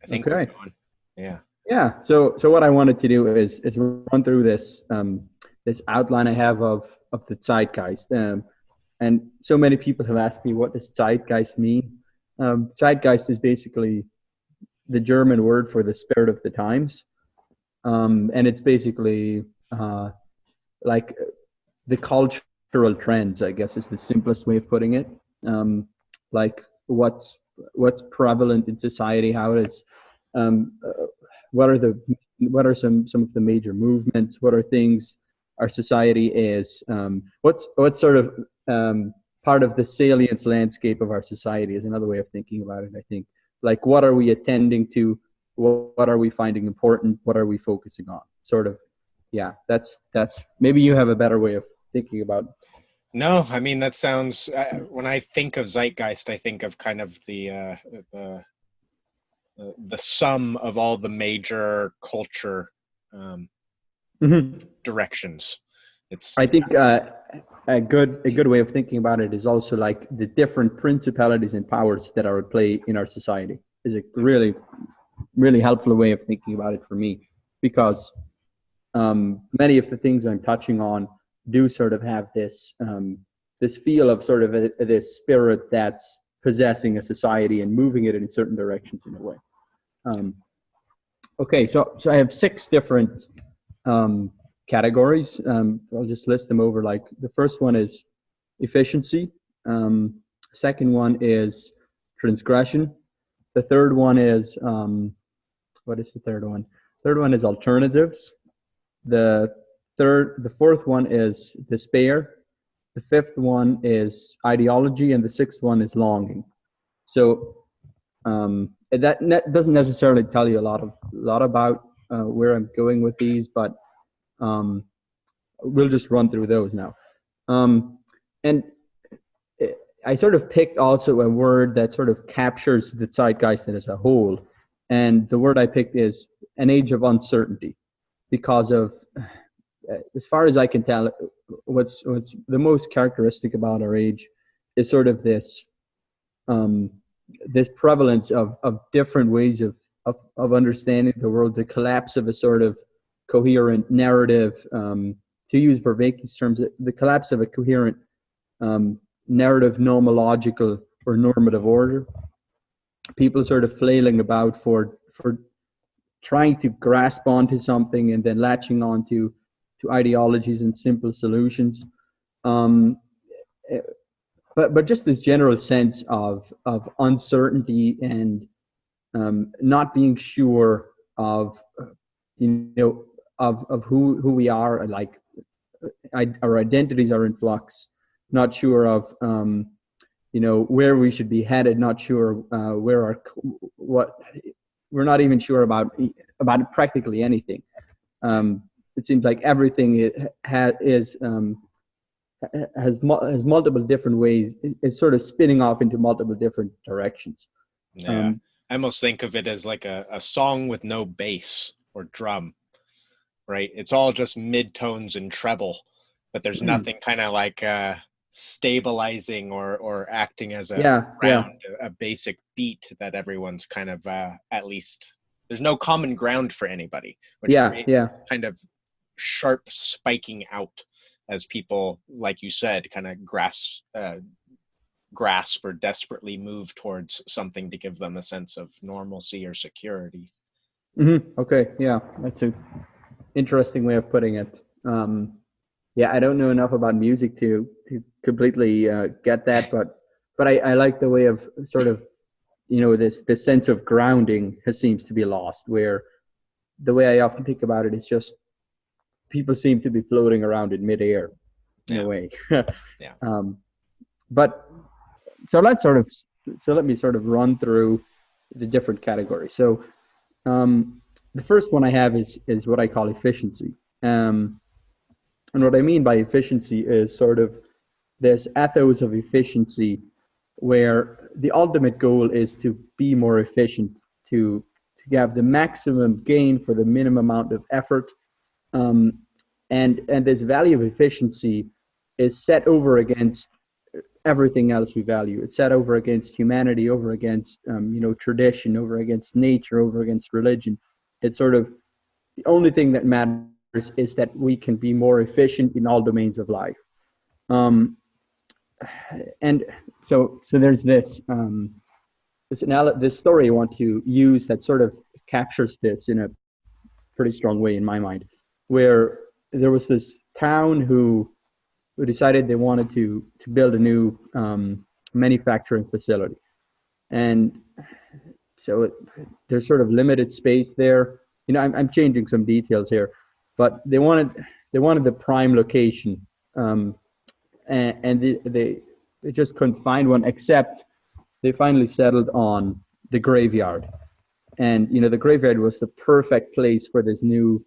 I think we're Okay. going. Yeah. Yeah. So what I wanted to do is run through this this outline I have of the zeitgeist. And so many people have asked me, what does Zeitgeist mean? Zeitgeist is basically the German word for the spirit of the times. And it's basically like the cultural trends, I guess is the simplest way of putting it. Like what's prevalent in society, how it is, um, uh, what are the what are some of the major movements, what are things our society is, what's sort of part of the salience landscape of our society is another way of thinking about it, I think. Like what are we attending to, what are we finding important, what are we focusing on, sort of. Yeah, that's maybe you have a better way of thinking about. No, I mean that sounds. When I think of zeitgeist, I think of kind of the the sum of all the major culture um, Mhm. directions. It's I think a good way of thinking about it is also like the different principalities and powers that are at play in our society is a really helpful way of thinking about it for me, because many of the things I'm touching on do sort of have this feel of sort of this spirit that's possessing a society and moving it in certain directions in a way. Um, okay, so I have six different um, categories. I'll just list them over. Like the first one is efficiency. Second one is transgression. The third one is what is the third one? Third one is alternatives. The fourth one is despair. The fifth one is ideology, and the sixth one is longing. So that doesn't necessarily tell you a lot about where I'm going with these, but um, we'll just run through those now. And I sort of picked also a word that sort of captures the zeitgeist as a whole, and the word I picked is an age of uncertainty, because of, as far as I can tell, what's the most characteristic about our age is sort of um, this prevalence of different ways of understanding the world, the collapse of a sort of coherent narrative. To use Vervaeke's terms, the collapse of a coherent um, narrative, nomological or normative order. People sort of flailing about for trying to grasp onto something and then latching onto to ideologies and simple solutions. Um, but just this general sense of uncertainty and not being sure of you know of who we are, like our identities are in flux, not sure of where we should be headed, not sure where our what we're not even sure about practically anything. It seems like everything has multiple different ways. It's sort of spinning off into multiple different directions. yeah. Um, I almost think of it as like a song with no bass or drum, right? It's all just mid-tones and treble, but there's nothing kind of like stabilizing or acting as a yeah, yeah, ground, a basic beat that everyone's kind of at least there's no common ground for anybody, which yeah, creates yeah. kind of sharp spiking out as people, like you said, kind of grasp or desperately move towards something to give them a sense of normalcy or security. Okay, yeah, that's an interesting way of putting it. Yeah, I don't know enough about music to completely get that, but I like the way of sort of this sense of grounding has seems to be lost. Where the way I often think about it is just people seem to be floating around in midair in a Yeah, way. yeah. um, but so let me sort of run through the different categories. So the first one I have is what I call efficiency. And what I mean by efficiency is sort of this ethos of efficiency, where the ultimate goal is to be more efficient, to have the maximum gain for the minimum amount of effort. Um, and this value of efficiency is set over against everything else we value. It's set over against humanity, over against tradition, over against nature, over against religion. It's sort of the only thing that matters is that we can be more efficient in all domains of life. Um, and so there's this story I want to use that sort of captures this in a pretty strong way in my mind, where there was this town who decided they wanted to build a new manufacturing facility, and so there's sort of limited space there. I'm changing some details here, but they wanted the prime location, and they just couldn't find one, except they finally settled on the graveyard. And the graveyard was the perfect place for this new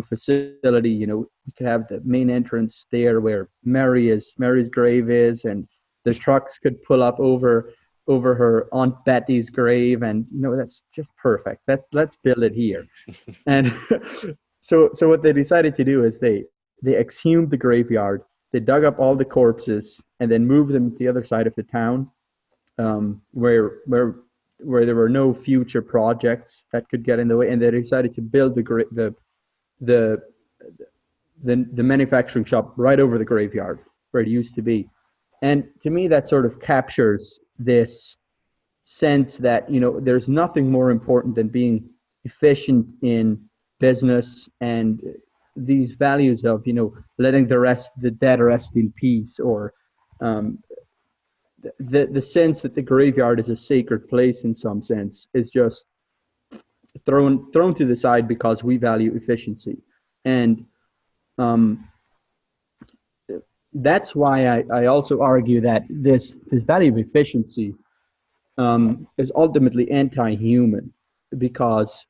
facility. You could have the main entrance there where Mary's grave is, and the trucks could pull up over her Aunt Betty's grave, and that's just perfect. Let's build it here. And so what they decided to do is they exhumed the graveyard, they dug up all the corpses, and then moved them to the other side of the town, where there were no future projects that could get in the way, and they decided to build the manufacturing shop right over the graveyard where it used to be. And to me, that sort of captures this sense that there's nothing more important than being efficient in business, and these values of letting the dead rest in peace, or the sense that the graveyard is a sacred place in some sense is just thrown to the side because we value efficiency. And that's why I also argue that this value of efficiency is ultimately anti-human, because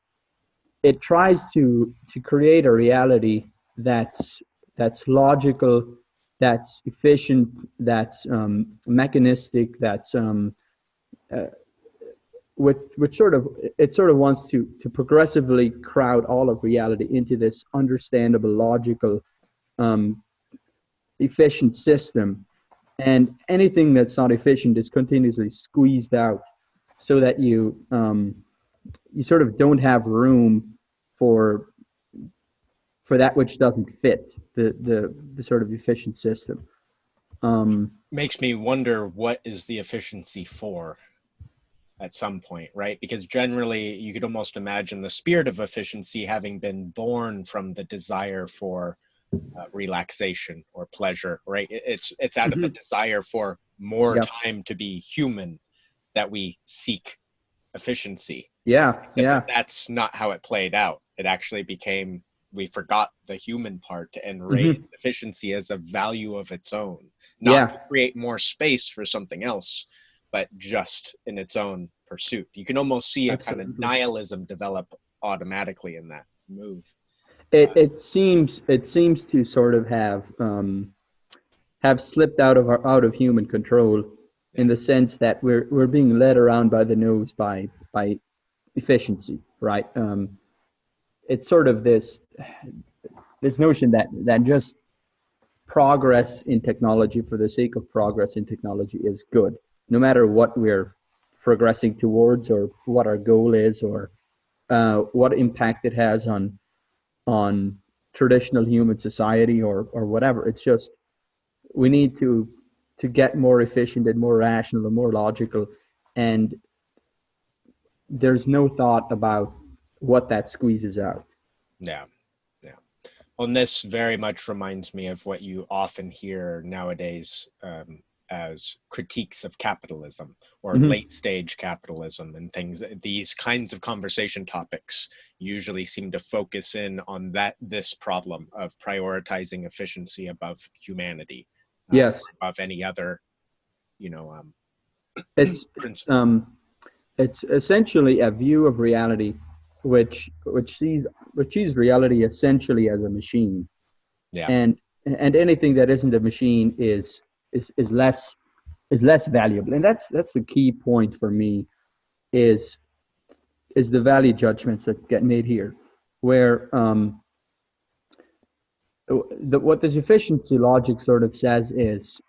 it tries to create a reality that's logical, that's efficient, that's mechanistic, that's which sort of wants to progressively crowd all of reality into this understandable, logical, efficient system. And anything that's not efficient is continuously squeezed out, so that you sort of don't have room for that which doesn't fit the sort of efficient system. Makes me wonder, what is the efficiency for at some point, right? Because generally you could almost imagine the spirit of efficiency having been born from the desire for relaxation or pleasure, right? It's out of the desire for more time to be human that we seek efficiency. That's not how it played out. It actually became, we forgot the human part and raised efficiency as a value of its own, not to create more space for something else, but just in its own pursuit. You can almost see a kind of nihilism develop automatically in that move. It seems to sort of have slipped out of human control, in the sense that we're being led around by the nose by efficiency, right? It's sort of this notion that just progress in technology for the sake of progress in technology is good, no matter what we're progressing towards, or what our goal is, or what impact it has on traditional human society, or whatever. It's just, we need to get more efficient and more rational and more logical, and there's no thought about what that squeezes out. Yeah. Well, and this very much reminds me of what you often hear nowadays as critiques of capitalism, or late stage capitalism, and things. These kinds of conversation topics usually seem to focus in on this problem of prioritizing efficiency above humanity, above any other, it's essentially a view of reality which sees reality essentially as a machine. And anything that isn't a machine is less valuable. And that's the key point for me, is the value judgments that get made here, where what this efficiency logic sort of says is,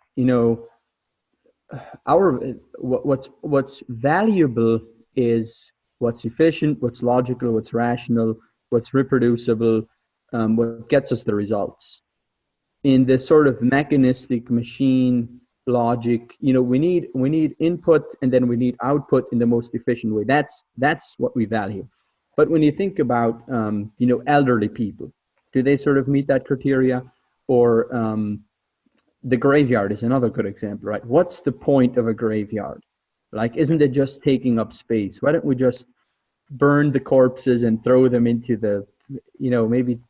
our what's valuable is what's efficient, what's logical, what's rational, what's reproducible, what gets us the results. In this sort of mechanistic machine logic, we need input and then we need output in the most efficient way. That's what we value. But when you think about elderly people, do they sort of meet that criteria? Or the graveyard is another good example, right? What's the point of a graveyard? Like, isn't it just taking up space? Why don't we just burn the corpses and throw them into the, maybe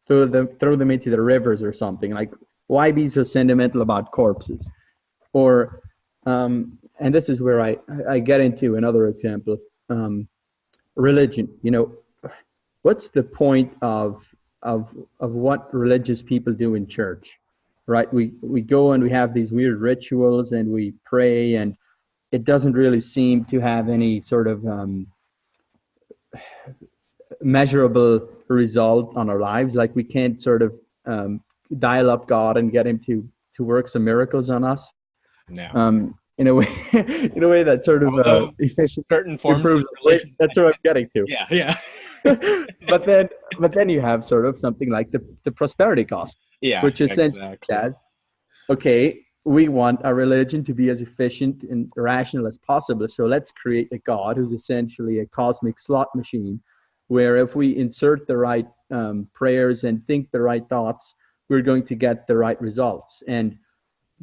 throw them into the rivers or something? Like, why be so sentimental about corpses? Or, and this is where I get into another example, religion. What's the point of what religious people do in church, right? We go and we have these weird rituals and we pray, and it doesn't really seem to have any sort of measurable result on our lives. Like, we can't sort of dial up God and get him to work some miracles on us. No. In a way, in a way that sort of certain forms improves of religion. That's what I'm getting to. Yeah. but then you have sort of something like the prosperity gospel, which essentially says, okay, we want our religion to be as efficient and rational as possible. So let's create a God who's essentially a cosmic slot machine, where if we insert the right prayers and think the right thoughts, we're going to get the right results. And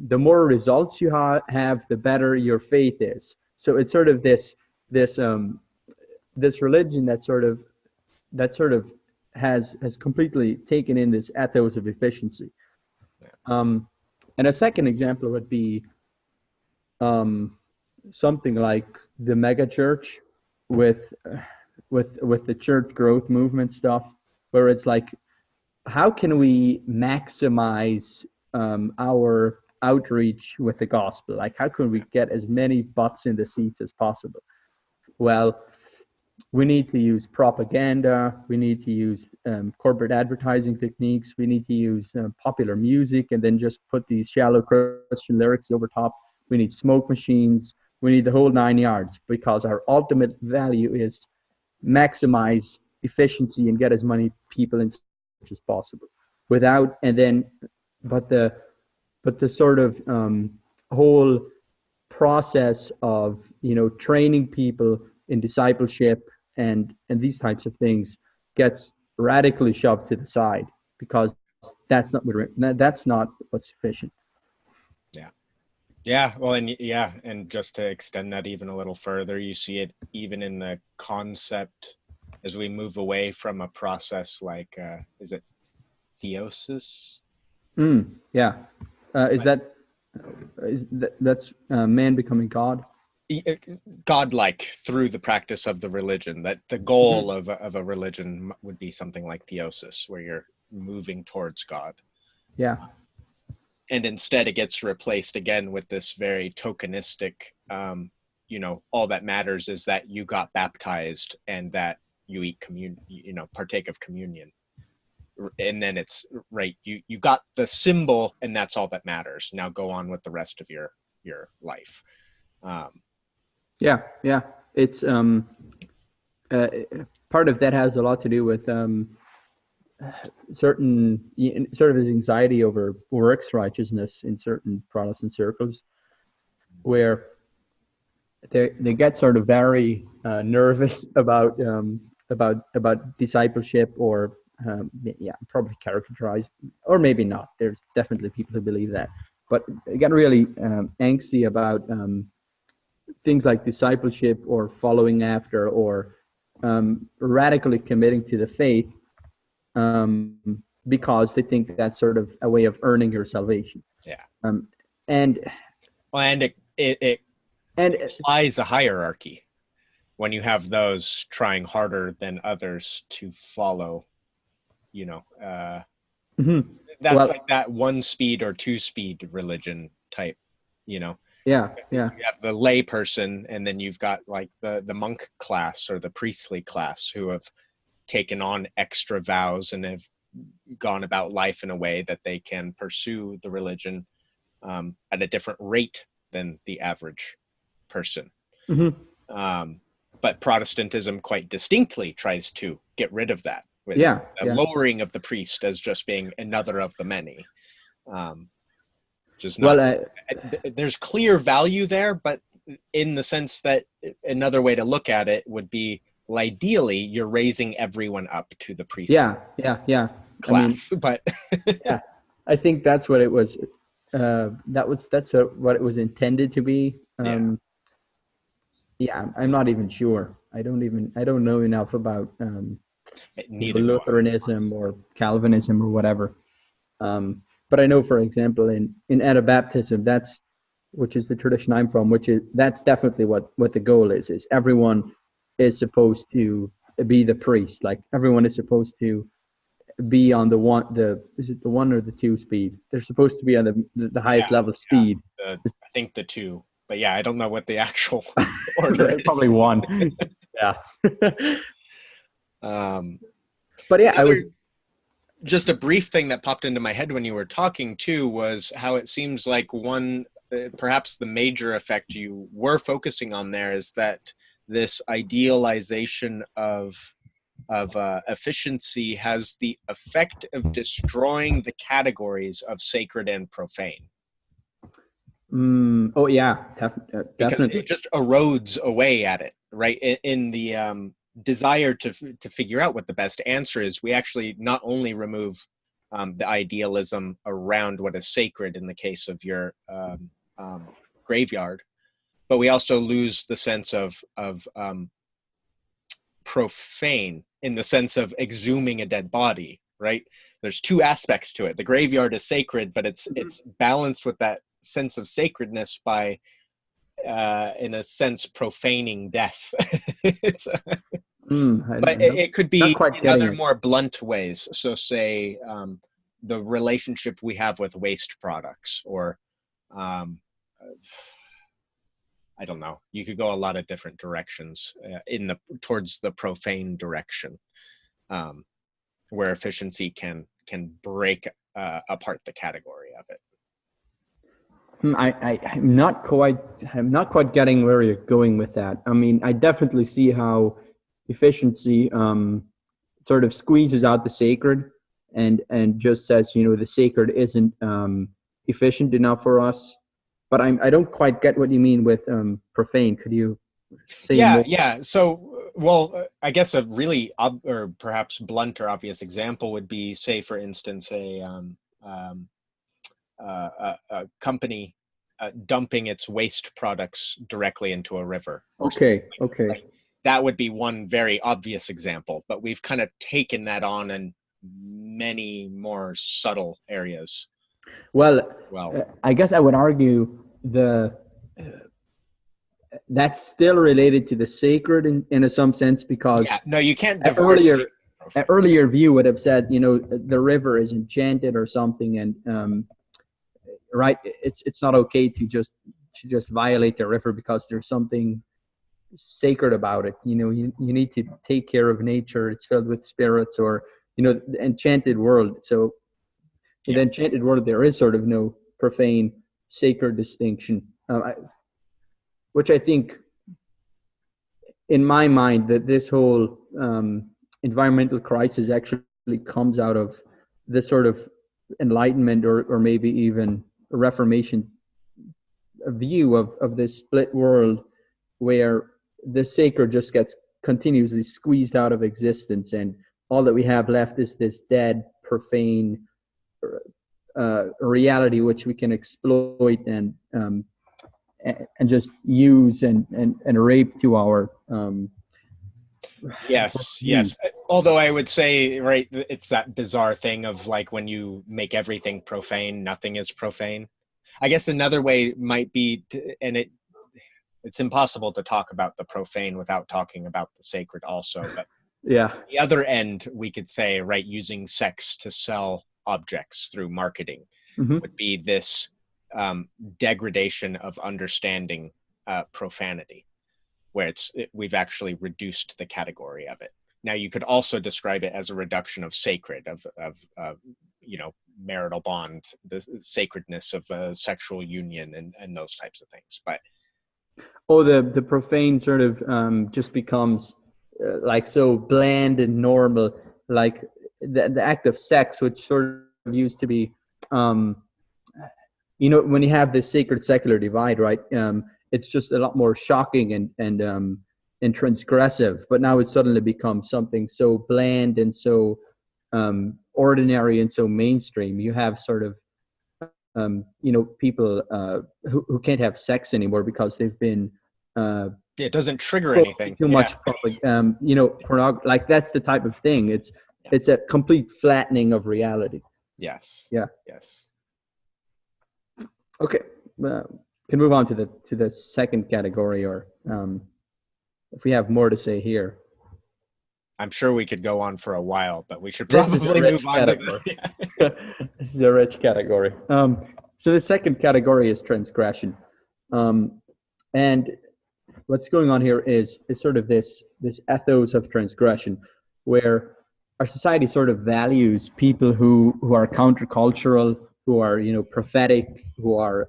the more results you have, the better your faith is. So it's sort of this religion that sort of has completely taken in this ethos of efficiency. And a second example would be something like the mega church with the church growth movement stuff, where it's like, how can we maximize our outreach with the gospel? Like, how can we get as many butts in the seats as possible? Well, we need to use propaganda. We need to use corporate advertising techniques. We need to use popular music and then just put these shallow Christian lyrics over top. We need smoke machines. We need the whole 9 yards, because our ultimate value is maximize efficiency and get as many people in as possible. But the sort of whole process of training people in discipleship and these types of things gets radically shoved to the side, because that's not what's efficient. Well, and just to extend that even a little further, you see it even in the concept as we move away from a process like is it theosis? That's man becoming God? Godlike through the practice of the religion. That the goal of a religion would be something like theosis, where you're moving towards God. Yeah. And instead it gets replaced again with this very tokenistic, all that matters is that you got baptized and that you eat partake of communion. And then it's right, you got the symbol and that's all that matters. Now go on with the rest of your life. It's part of that has a lot to do with certain sort of anxiety over works righteousness in certain Protestant circles, where they get sort of very nervous about discipleship, or probably characterized, or maybe not. There's definitely people who believe that, but they get really angsty about things like discipleship or following after, or radically committing to the faith, because they think that's sort of a way of earning your salvation. And it implies a hierarchy when you have those trying harder than others to follow. That's like that 1-speed or 2-speed religion type. You have the lay person, and then you've got like the monk class or the priestly class who have taken on extra vows and have gone about life in a way that they can pursue the religion at a different rate than the average person. Mm-hmm. But Protestantism quite distinctly tries to get rid of that, with Yeah, the yeah. lowering of the priest as just being another of the many. Just not. Well, There's clear value there, but in the sense that another way to look at it would be, well, ideally, you're raising everyone up to the priest yeah. I mean, class, but yeah, I think that's what it was. What it was intended to be. yeah, Yeah, I'm not even sure. I don't know enough about neither do I. Lutheranism or Calvinism or whatever. But I know, for example, in Anabaptism, which is the tradition I'm from, that's definitely what the goal is everyone is supposed to be the priest. Like everyone is supposed to be on is it the 1 or the 2 speed? They're supposed to be on the highest level speed. I think the 2, but yeah, I don't know what the actual order Probably is. 1. Yeah. But yeah, The other, just a brief thing that popped into my head when you were talking too was how it seems like one, perhaps the major effect you were focusing on there is that this idealization of efficiency has the effect of destroying the categories of sacred and profane. Oh yeah, Because definitely. it just erodes away at it, right? In the desire to figure out what the best answer is, we actually not only remove the idealism around what is sacred in the case of your graveyard, but we also lose the sense of profane in the sense of exhuming a dead body, right? There's 2 aspects to it. The graveyard is sacred, but it's balanced with that sense of sacredness by in a sense profaning death. But it could Not be quite in getting other it. more blunt ways. So say the relationship we have with waste products, or I don't know, you could go a lot of different directions towards the profane direction, where efficiency can break apart the category of it. I'm not quite getting where you're going with that. I mean, I definitely see how efficiency sort of squeezes out the sacred and just says, the sacred isn't efficient enough for us. But I don't quite get what you mean with profane. Could you say more? Yeah. So, well, I guess a really or perhaps blunt or obvious example would be, say, for instance, a company dumping its waste products directly into a river. Okay. Like, that would be one very obvious example, but we've kind of taken that on in many more subtle areas. Well, Well, I guess I would argue that's still related to the sacred in some sense, because no, you can't divorce earlier view would have said, the river is enchanted or something, and right, it's not okay to just violate the river because there's something sacred about it. You need to take care of nature. It's filled with spirits, or the enchanted world. So in the enchanted world, there is sort of no profane sacred distinction, which I think, in my mind, that this whole environmental crisis actually comes out of this sort of enlightenment, or maybe even a Reformation view of this split world, where the sacred just gets continuously squeezed out of existence, and all that we have left is this dead, profane reality which we can exploit and just use and rape to our yes. Although I would say, right, it's that bizarre thing of like, when you make everything profane, nothing is profane. I guess another way might be it's impossible to talk about the profane without talking about the sacred also, but yeah, the other end, we could say, right, using sex to sell objects through marketing would be this degradation of understanding profanity, where we've actually reduced the category of it. Now, you could also describe it as a reduction of sacred, of marital bond, the sacredness of a sexual union, and those types of things. But the profane sort of just becomes like so bland and normal, like the act of sex, which sort of used to be, when you have this sacred secular divide, right? It's just a lot more shocking and transgressive. But now it's suddenly become something so bland and so ordinary and so mainstream. You have sort of people who can't have sex anymore because they've been it doesn't trigger anything. Too much public, pornography. Like that's the type of thing. It's a complete flattening of reality. Yes. Yeah. Yes. Okay. Can move on to the second category, or if we have more to say here. I'm sure we could go on for a while, but we should probably move on category. This is a rich category. So the second category is transgression. And what's going on here is sort of this ethos of transgression, where our society sort of values people who are countercultural, who are prophetic, who are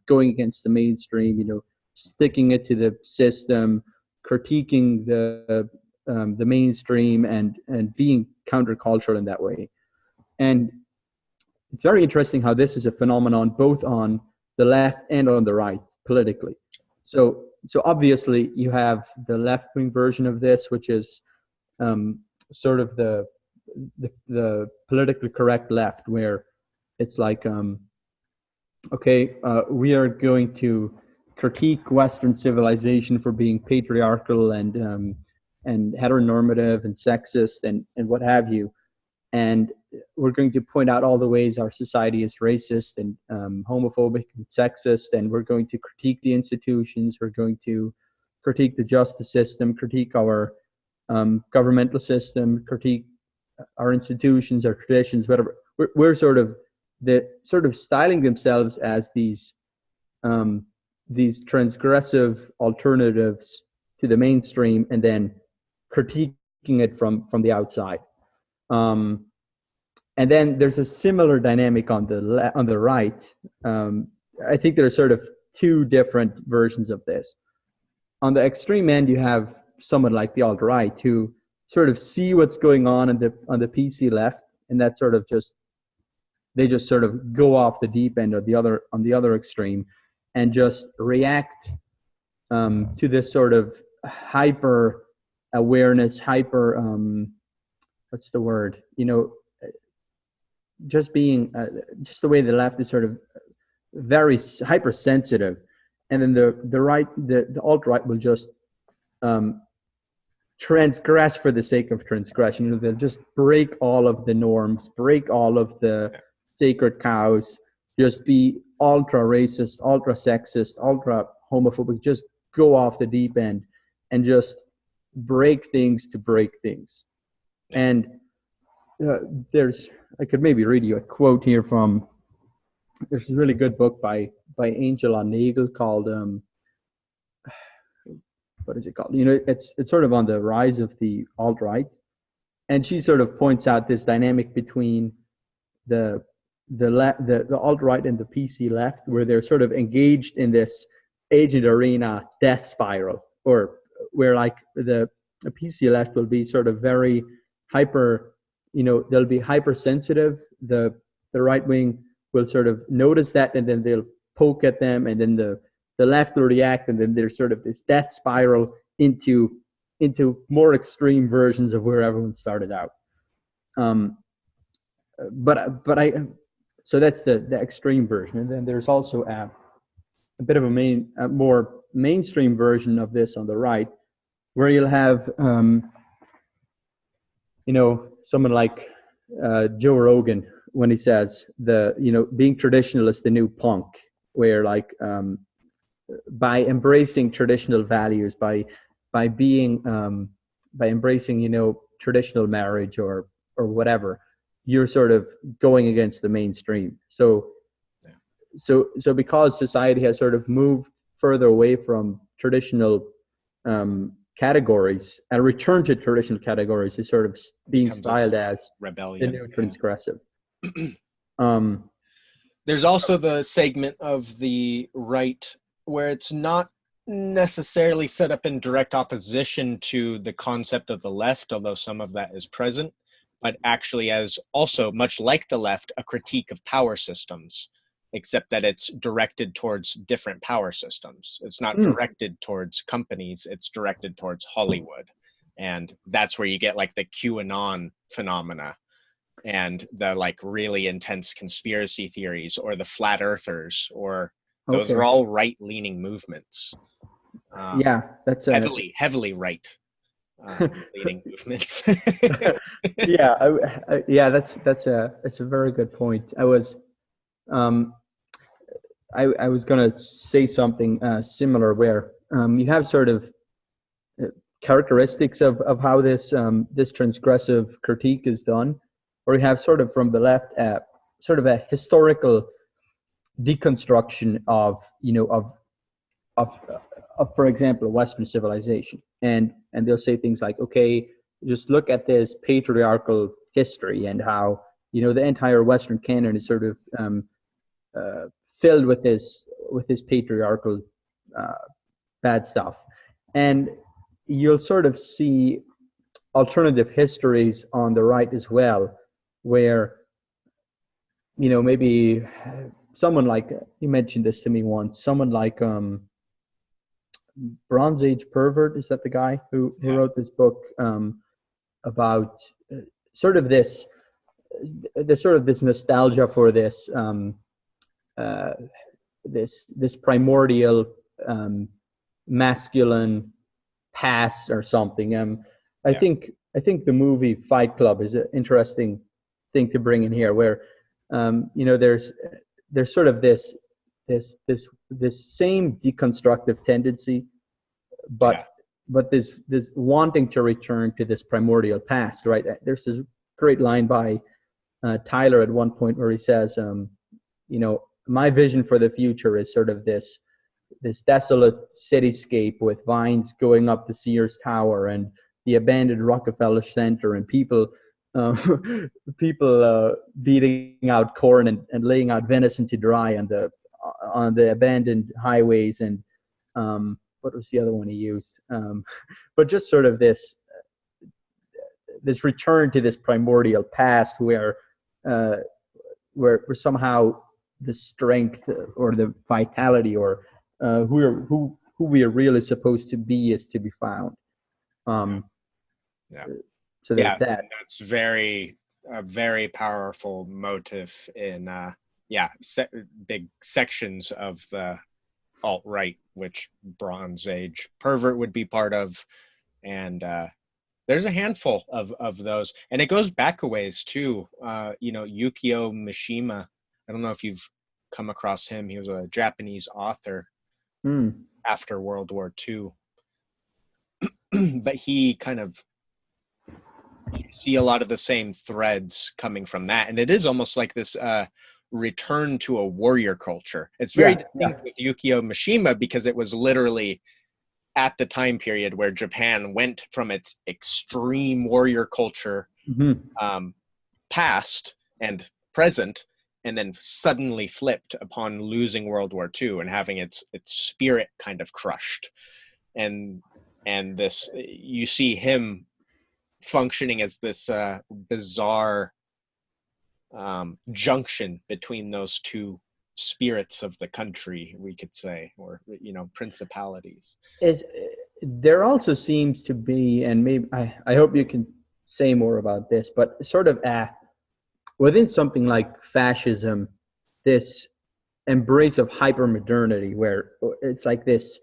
going against the mainstream, sticking it to the system, critiquing the mainstream, and being countercultural in that way. And it's very interesting how this is a phenomenon both on the left and on the right politically. So obviously you have the left-wing version of this, which is sort of the politically correct left, where it's like, we are going to critique Western civilization for being patriarchal and heteronormative and sexist and what have you, and we're going to point out all the ways our society is racist and homophobic and sexist, and we're going to critique the institutions, we're going to critique the justice system, critique our governmental system, critique our institutions, our traditions, whatever. We're sort of styling themselves as these transgressive alternatives to the mainstream, and then critiquing it from the outside. And then there's a similar dynamic on the right. I think there are sort of two different versions of this. On the extreme end, you have someone like the alt-right who sort of see what's going on the PC left, and that sort of they just sort of go off the deep end on the other extreme, and just react to this sort of hyper awareness, what's the word? Just being just the way the left is sort of very hypersensitive, and then the right, the alt-right will just transgress for the sake of transgression. They'll just break all of the norms, break all of the sacred cows, just be ultra racist, ultra sexist, ultra homophobic, just go off the deep end and just break things to break things. And I could maybe read you a quote here from, there's a really good book by Angela Nagel called what is it called? It's sort of on the rise of the alt-right, and she sort of points out this dynamic between the alt-right and the PC left, where they're sort of engaged in this agent arena death spiral, or where like the PC left will be sort of very hyper, they'll be hypersensitive. The right wing will sort of notice that, and then they'll poke at them, and then the left will react, and then there's sort of this death spiral into more extreme versions of where everyone started out. So that's the extreme version, and then there's also a bit of a more mainstream version of this on the right, where you'll have someone like Joe Rogan, when he says being traditional is the new punk, where like by embracing traditional values, by embracing traditional marriage or whatever, you're sort of going against the mainstream. So because society has sort of moved further away from traditional categories, and return to traditional categories is sort of being styled as rebellion, the new transgressive. Um, There's also the segment of the right where it's not necessarily set up in direct opposition to the concept of the left, although some of that is present, but actually as also, much like the left, a critique of power systems, except that it's directed towards different power systems. It's not directed towards companies, it's directed towards Hollywood. And that's where you get like the QAnon phenomena and the like really intense conspiracy theories, or the flat earthers, or those are all right-leaning movements. Yeah, that's heavily right leaning movements. Yeah, yeah, that's a very good point. Um, I was gonna say something similar where you have sort of characteristics of how this transgressive critique is done, or you have sort of from the left sort of a historical deconstruction of of, for example, Western civilization, and they'll say things like, okay, just look at this patriarchal history and how the entire Western canon is sort of filled with this patriarchal bad stuff, and you'll sort of see alternative histories on the right as well, where maybe someone like, you mentioned this to me once, someone like Bronze Age Pervert, is that the guy who wrote this book about sort of this nostalgia for this this primordial masculine past or something. I think the movie Fight Club is an interesting thing to bring in here, where there's sort of this same deconstructive tendency, but this wanting to return to this primordial past, right? There's this great line by Tyler at one point where he says, my vision for the future is sort of this desolate cityscape with vines going up the Sears Tower and the abandoned Rockefeller Center, and people beating out corn and laying out venison to dry on the abandoned highways, and what was the other one he used? But just sort of this return to this primordial past where somehow the strength or the vitality or who we are really supposed to be is to be found. So there's that. That's a very powerful motive in big sections of the alt-right, which Bronze Age Pervert would be part of, and there's a handful of those, and it goes back a ways too. Yukio Mishima, I don't know if you've come across him. He was a Japanese author after World War II, but he kind of, you see a lot of the same threads coming from that, and it is almost like this return to a warrior culture. It's very distinct with Yukio Mishima, because it was literally at the time period where Japan went from its extreme warrior culture past and present, and then suddenly flipped upon losing World War II and having its spirit kind of crushed. And this, you see him functioning as this bizarre junction between those two spirits of the country, we could say, or principalities. There also seems to be, and maybe I hope you can say more about this, but sort of within something like fascism, this embrace of hypermodernity, where it's like this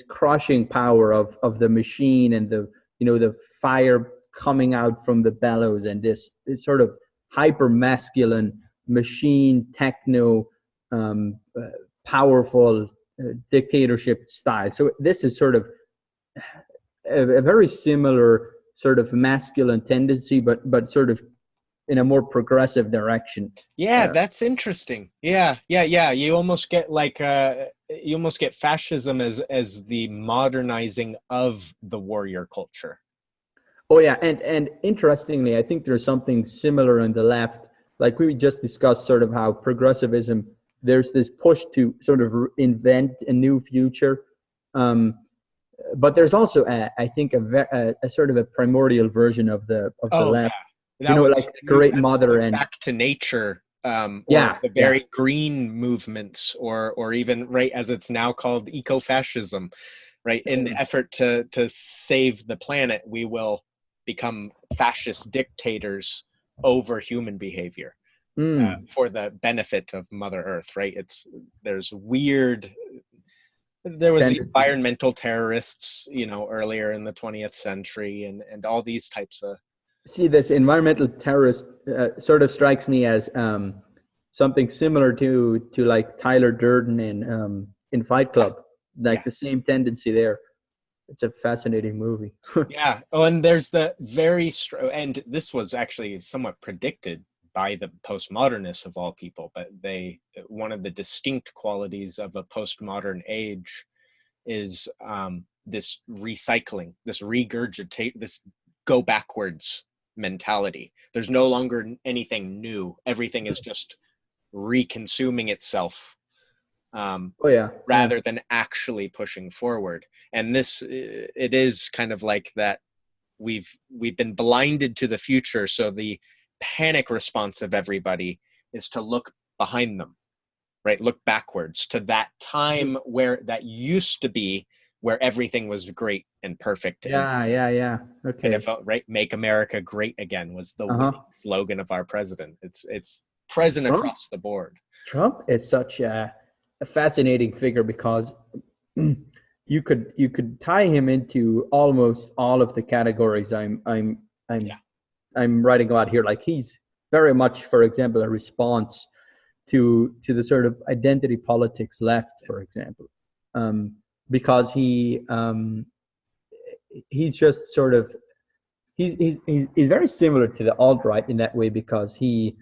crushing power of the machine, and the fire coming out from the bellows, and this sort of hyper masculine machine techno powerful dictatorship style. So this is sort of a very similar sort of masculine tendency, but sort of in a more progressive direction. That's interesting. You almost get like fascism as the modernizing of the warrior culture. Oh yeah, and interestingly, I think there's something similar on the left like we just discussed sort of how progressivism, there's this push to sort of invent a new future. But there's also, I think, a sort of a primordial version of the Oh left. yeah, that was Like the Great that's Mother the and back to nature, or yeah, the yeah. very green movements, or even, right, as it's now called, eco-fascism, right? In the effort to save the planet, we will become fascist dictators over human behavior, for the benefit of Mother Earth, right? There was the environmental terrorists, earlier in the 20th century, and all these types of. See, this environmental terrorist sort of strikes me as something similar to like Tyler Durden in Fight Club, like the same tendency there. It's a fascinating movie. Yeah. Oh, and there's the and this was actually somewhat predicted by the postmodernists of all people, but one of the distinct qualities of a postmodern age is this recycling, this regurgitate, this go backwards mentality. There's no longer anything new. Everything is just reconsuming itself, rather than actually pushing forward. And it is kind of like that. We've been blinded to the future, so the panic response of everybody is to look behind them, right? Look backwards to that time where that used to be, where everything was great and perfect. Yeah. Okay. And it felt right. Make America Great Again was the winning slogan of our president. It's present across the board. Trump is such a fascinating figure because you could tie him into almost all of the categories I'm writing about here. Like he's very much, for example, a response to the sort of identity politics left, for example, because he's just sort of he's very similar to the alt-right in that way, because he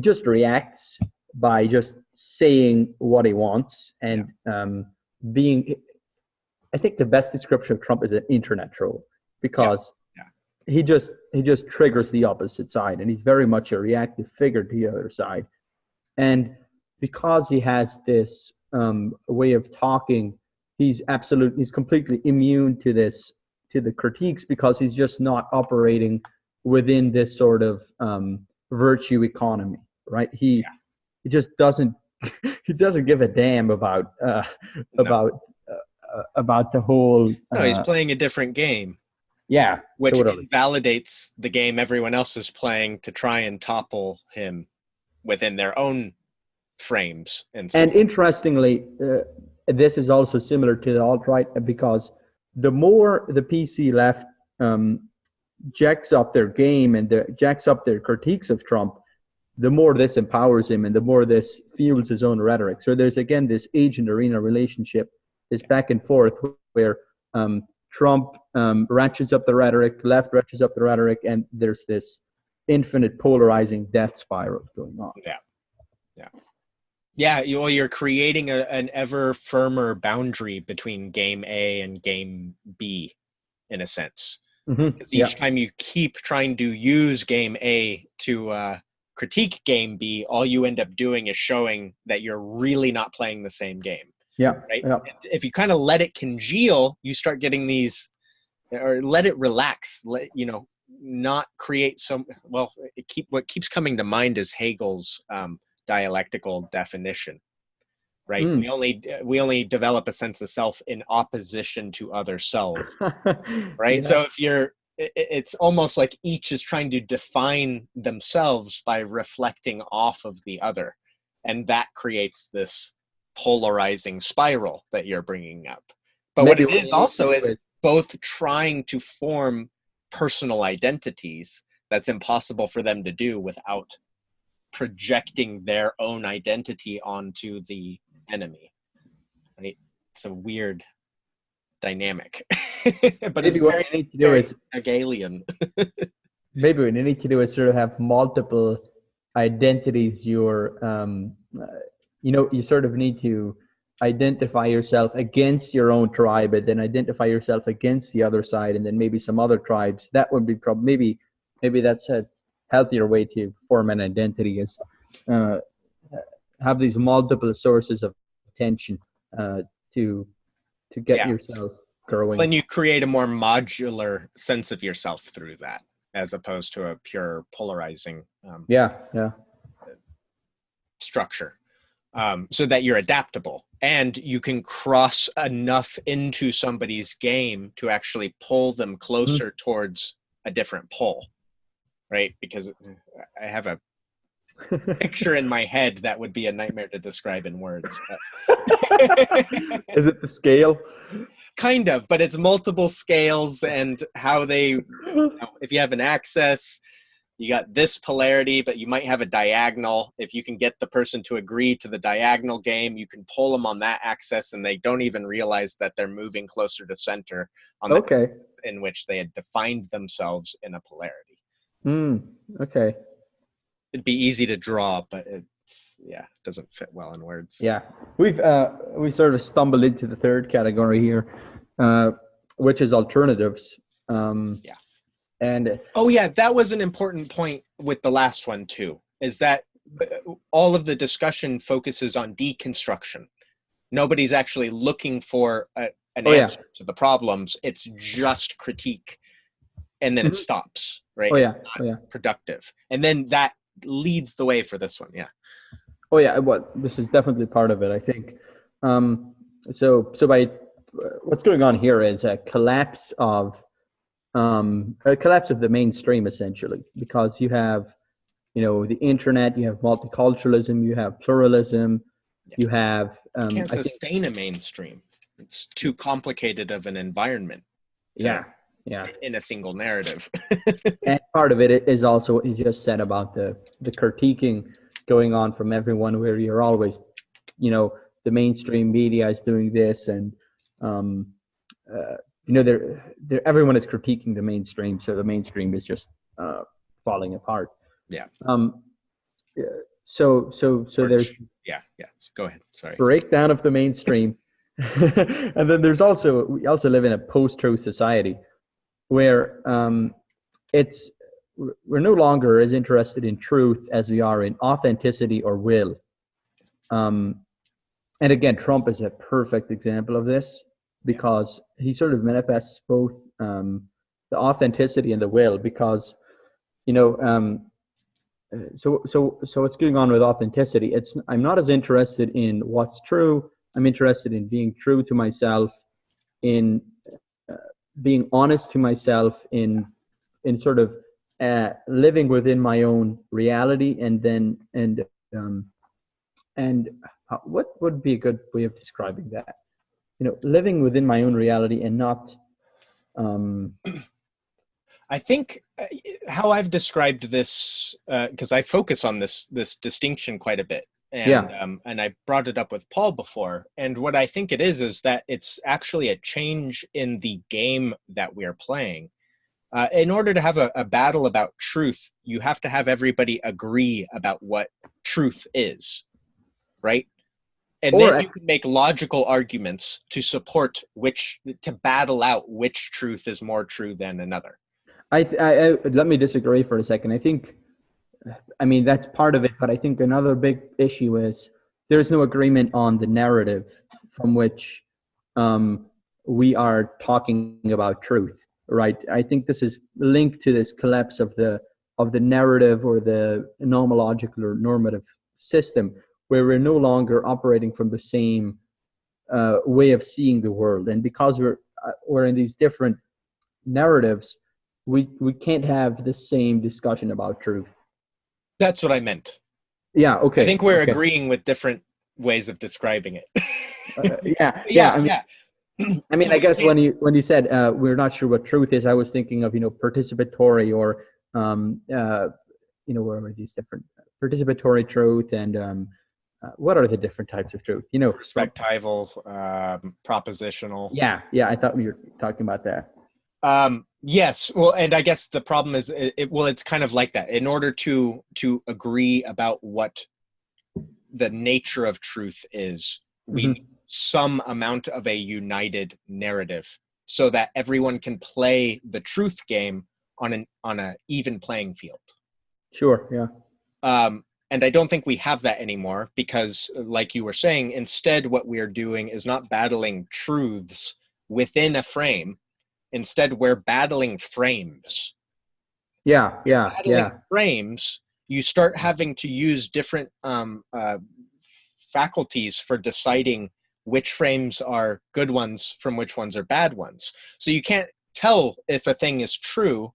just reacts by just saying what he wants and being. I think the best description of Trump is an internet troll, because he just triggers the opposite side, and he's very much a reactive figure to the other side. And because he has this way of talking, he's completely immune to the critiques, because he's just not operating within this sort of virtue economy, right? He just doesn't he doesn't give a damn about the whole. No, he's playing a different game. Yeah, which invalidates the game everyone else is playing to try and topple him within their own frames. And interestingly, this is also similar to the alt-right, because the more the PC left jacks up their game and jacks up their critiques of Trump, the more this empowers him and the more this fuels his own rhetoric. So there's, again, this agent arena relationship, this back and forth where Trump ratchets up the rhetoric, left ratchets up the rhetoric, and there's this infinite polarizing death spiral going on. You're creating an ever firmer boundary between game A and game B, in a sense. Because each time you keep trying to use game A to critique game B, all you end up doing is showing that you're really not playing the same game. Right. And if you kind of let it congeal, you start getting these, or let it relax. Not create some. Well, what keeps coming to mind is Hegel's dialectical definition. Right. We only develop a sense of self in opposition to other self. Right. So it's almost like each is trying to define themselves by reflecting off of the other, and that creates this polarizing spiral that you're bringing up. But what it is also is both trying to form personal identities that's impossible for them to do without projecting their own identity onto the enemy. Right? It's a weird dynamic. But maybe what you need to do is Hegelian. Maybe what you need to do is sort of have multiple identities. You sort of need to identify yourself against your own tribe, and then identify yourself against the other side, and then maybe some other tribes. That would be maybe that's healthier way to form an identity is uh, have these multiple sources of attention to get Yeah. yourself growing. When you create a more modular sense of yourself through that, as opposed to a pure polarizing structure, so that you're adaptable and you can cross enough into somebody's game to actually pull them closer towards a different pole, right? Because I have a picture in my head that would be a nightmare to describe in words. Is it the scale? Kind of, but it's multiple scales and how they, if you have an axis, you got this polarity, but you might have a diagonal. If you can get the person to agree to the diagonal game, you can pull them on that axis and they don't even realize that they're moving closer to center on the axis in which they had defined themselves in a polarity. Okay. It'd be easy to draw, but it doesn't fit well in words. Yeah, we sort of stumbled into the third category here, which is alternatives. And that was an important point with the last one too, is that all of the discussion focuses on deconstruction. Nobody's actually looking for an answer to the problems. It's just critique, and then it stops, right? Productive, and then that leads the way for this one. This is definitely part of it, I think. So by what's going on here is a collapse of the mainstream, essentially, because you have, the internet, you have multiculturalism, you have pluralism, you have. You can't sustain a mainstream. It's too complicated of an environment. In a single narrative. And part of it is also what you just said about the critiquing going on from everyone, where you're always, the mainstream media is doing this, and everyone is critiquing the mainstream, so the mainstream is just falling apart. So there's go ahead. Sorry. Breakdown of the mainstream. And then we also live in a post-truth society where we're no longer as interested in truth as we are in authenticity or will. And again, Trump is a perfect example of this, because he sort of manifests both the authenticity and the will, because so what's going on with authenticity? I'm not as interested in what's true. I'm interested in being true to myself, in being honest to myself, in sort of living within my own reality, and what would be a good way of describing that? Living within my own reality and not. I think how I've described this, because I focus on this distinction quite a bit, and I brought it up with Paul before. And what I think it is that it's actually a change in the game that we are playing. In order to have a battle about truth, you have to have everybody agree about what truth is, right? And then you can make logical arguments to support to battle out which truth is more true than another. I let me disagree for a second. I mean, that's part of it, but I think another big issue is there's no agreement on the narrative from which we are talking about truth, right? I think this is linked to this collapse of the narrative, or the nomological or normative system, where we're no longer operating from the same way of seeing the world. And because we're in these different narratives, we can't have the same discussion about truth. That's what I meant. Yeah, okay. I think we're agreeing with different ways of describing it. I mean, I guess when you said we're not sure what truth is, I was thinking of participatory, or where are these different participatory truth, and what are the different types of truth? Perspectival, propositional. Yeah, I thought we were talking about that. Yes. Well, and I guess the problem is, it's kind of like that. In order to agree about what the nature of truth is, we need some amount of a united narrative, so that everyone can play the truth game on an even playing field. Sure. Yeah. And I don't think we have that anymore because, like you were saying, instead what we're doing is not battling truths within a frame. Instead, we're battling frames. Yeah. Yeah. Battling Yeah. frames, you start having to use different faculties for deciding which frames are good ones from which ones are bad ones. So you can't tell if a thing is true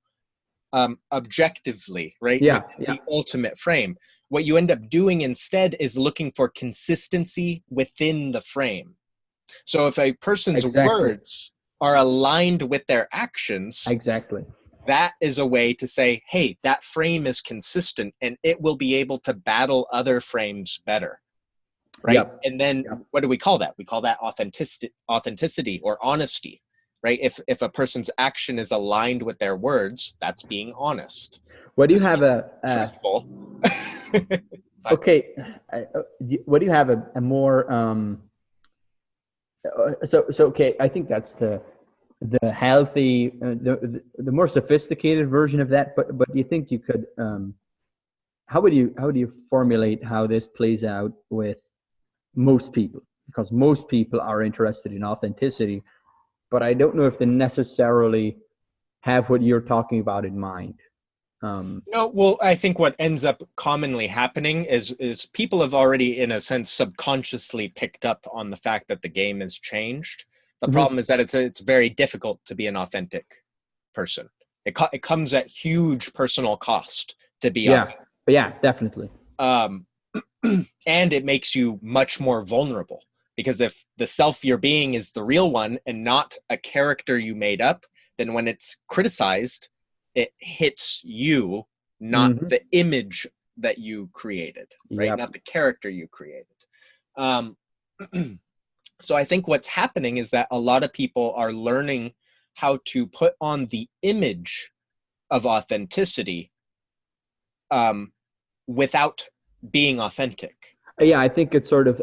objectively, right? Yeah. Within Yeah. the ultimate frame. What you end up doing instead is looking for consistency within the frame. So if a person's Exactly. words are aligned with their actions, Exactly. that is a way to say, hey, that frame is consistent and it will be able to battle other frames better, right? Yep. And then Yep. what do we call that? We call that authenticity or honesty, right? If a person's action is aligned with their words, that's being honest. What do you have Truthful. okay? What do you have a more so okay? I think that's the healthy, the more sophisticated version of that. But do you think you could? How would you formulate how this plays out with most people? Because most people are interested in authenticity, but I don't know if they necessarily have what you're talking about in mind. No, well, I think what ends up commonly happening is people have already, in a sense, subconsciously picked up on the fact that the game has changed. The Mm-hmm. problem is that it's very difficult to be an authentic person. It comes at huge personal cost to be Yeah, authentic. yeah, definitely. Um, and it makes you much more vulnerable because if the self you're being is the real one and not a character you made up, then when it's criticized, it hits you, not Mm-hmm. the image that you created, right? Yep. Not the character you created. Um, so I think what's happening is that a lot of people are learning how to put on the image of authenticity without being authentic. Yeah, I think it's sort of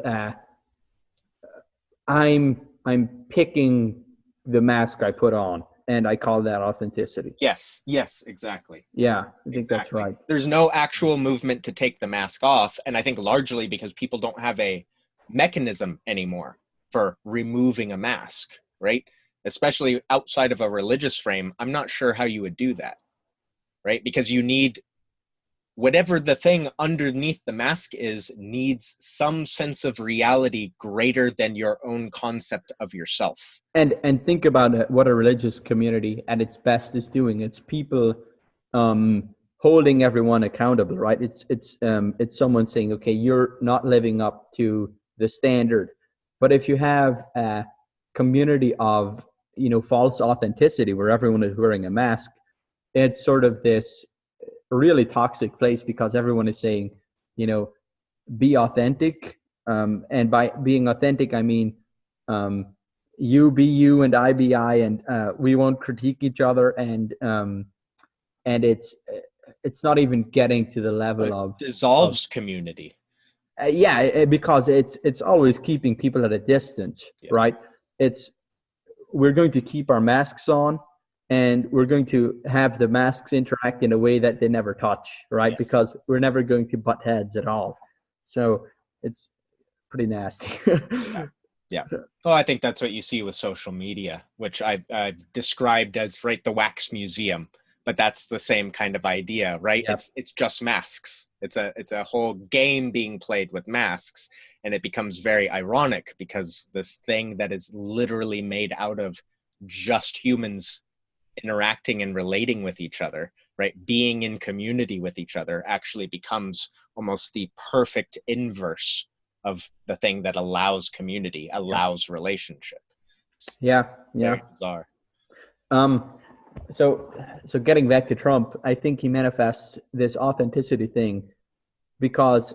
I'm picking the mask I put on, and I call that authenticity. Yes, exactly. Yeah, I think that's Exactly. right. There's no actual movement to take the mask off. And I think largely because people don't have a mechanism anymore for removing a mask, right? Especially outside of a religious frame. I'm not sure how you would do that, right? Because you need whatever the thing underneath the mask is, needs some sense of reality greater than your own concept of yourself. And think about it, what a religious community at its best is doing. It's people holding everyone accountable, right? It's someone saying, okay, you're not living up to the standard. But if you have a community of false authenticity where everyone is wearing a mask, it's sort of this really toxic place because everyone is saying, you know, be authentic. And by being authentic, I mean, you be you and I be I, and we won't critique each other. And it's not even getting to the level It of dissolves community. yeah, because it's always keeping people at a distance, Yes. right? It's we're going to keep our masks on, and we're going to have the masks interact in a way that they never touch, right? Yes. Because we're never going to butt heads at all. So it's pretty nasty. Yeah. Yeah. Oh, I think that's what you see with social media, which I've described as right the wax museum, but that's the same kind of idea, right? Yeah. It's just masks. It's a whole game being played with masks, and it becomes very ironic because this thing that is literally made out of just humans interacting and relating with each other, right? Being in community with each other actually becomes almost the perfect inverse of the thing that allows community, allows relationship. It's Yeah. Yeah. very bizarre. Um, so getting back to Trump, I think he manifests this authenticity thing because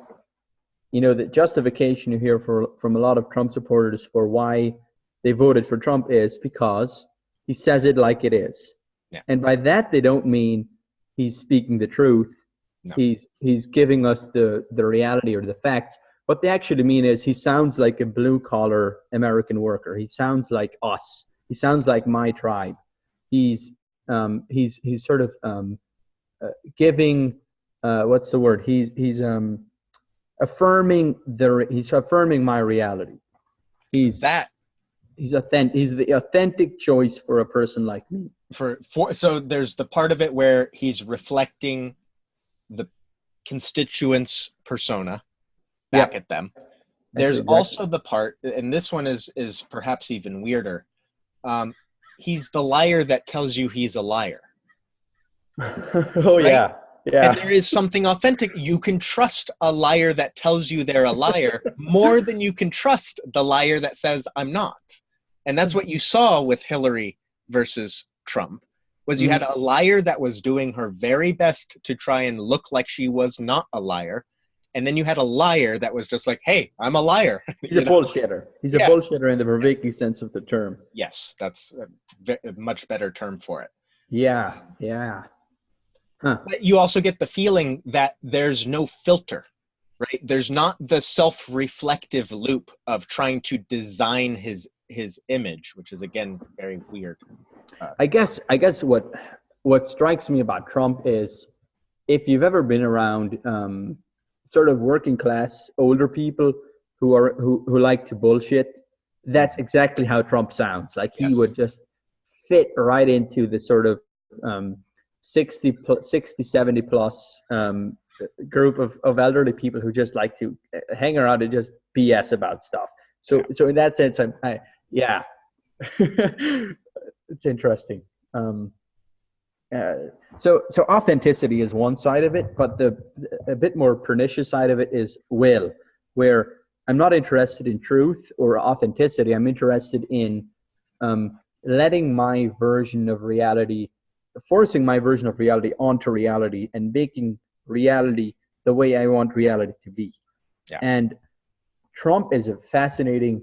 the justification you hear from a lot of Trump supporters for why they voted for Trump is because he says it like it is. Yeah. And by that they don't mean he's speaking the truth. No. He's giving us the reality or the facts. What they actually mean is he sounds like a blue collar American worker. He sounds like us. He sounds like my tribe. He's sort of giving what's the word? He's affirming my reality. He's That authentic. He's the authentic choice for a person like me. So there's the part of it where he's reflecting the constituents' persona back Yep. at them. That's There's exactly. also the part, and this one is perhaps even weirder. He's the liar that tells you he's a liar. Oh Right? yeah, And yeah. there is something authentic. You can trust a liar that tells you they're a liar more than you can trust the liar that says I'm not. And that's what you saw with Hillary versus Trump, was you had Mhm. a liar that was doing her very best to try and look like she was not a liar. And then you had a liar that was just like, hey, I'm a liar. He's a bullshitter. He's a Yeah. bullshitter in the Yes. Vervaeke sense of the term. Yes, that's a much better term for it. Yeah, yeah. Huh. But you also get the feeling that there's no filter, right? There's not the self-reflective loop of trying to design his image, which is again very weird. I guess what strikes me about Trump is, if you've ever been around sort of working class older people who like to bullshit, that's exactly how Trump sounds. Like he Yes. would just fit right into the sort of um, 60, 70 plus group of elderly people who just like to hang around and just BS about stuff. So in that sense, yeah, it's interesting. Um, so authenticity is one side of it, but the a bit more pernicious side of it is will, where I'm not interested in truth or authenticity. I'm interested in letting my version of reality, forcing my version of reality onto reality, and making reality the way I want reality to be. Yeah. And Trump is a fascinating